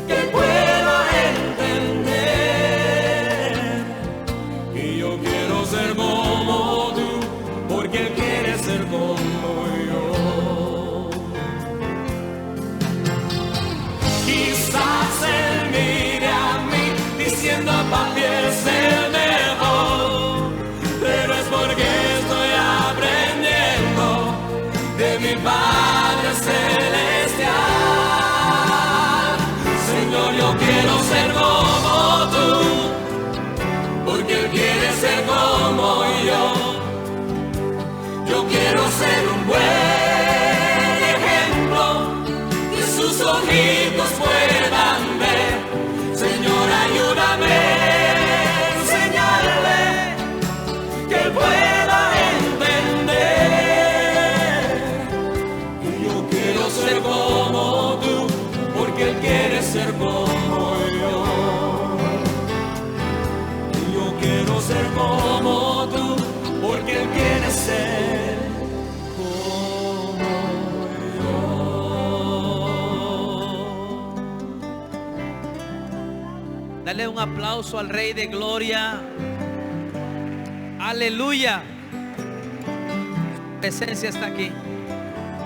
que pueda entender. Y yo quiero ser como tú, porque él quiere ser como yo. Quizás él mire a mí diciendo papi es el mejor, pero es porque estoy aprendiendo de mi Padre Celestial. Señor, yo quiero ser como tú, porque él quiere ser como yo. Yo quiero ser un buen ejemplo, que sus ojitos puedan ver. Señor, ayúdame a enseñarle, que él pueda entender. Y yo quiero ser como tú, porque él quiere ser como yo. Y yo quiero ser como tú, porque él quiere ser como yo. Dale un aplauso al Rey de Gloria. Aleluya. Su presencia está aquí.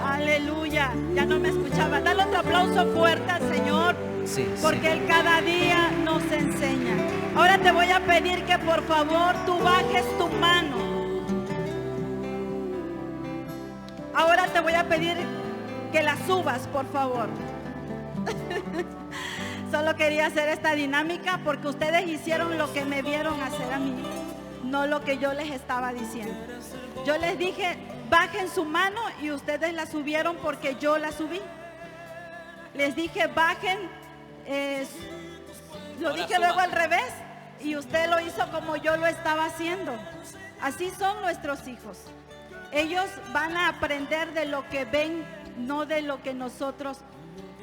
Aleluya. Ya no me escuchaba. Dale otro aplauso fuerte al Señor, Sí, porque sí. él cada día nos enseña. Ahora te voy a pedir que por favor tú bajes tu mano. Ahora te voy a pedir que la subas, por favor. Solo quería hacer esta dinámica porque ustedes hicieron lo que me vieron hacer a mí, no lo que yo les estaba diciendo. Yo les dije, bajen su mano, y ustedes la subieron porque yo la subí. Les dije, bajen, lo Ahora dije suba. luego al revés. y usted lo hizo como yo lo estaba haciendo. Así son nuestros hijos. Ellos van a aprender de lo que ven, no de lo que nosotros.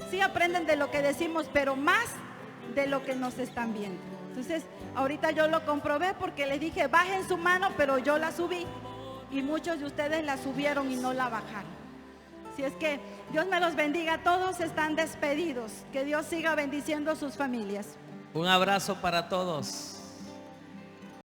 Sí aprenden de lo que decimos, pero más de lo que nos están viendo. Entonces, ahorita yo lo comprobé porque les dije, bajen su mano, pero yo la subí. Y muchos de ustedes la subieron y no la bajaron. Así es que Dios me los bendiga. Todos están despedidos. Que Dios siga bendiciendo sus familias. Un abrazo para todos.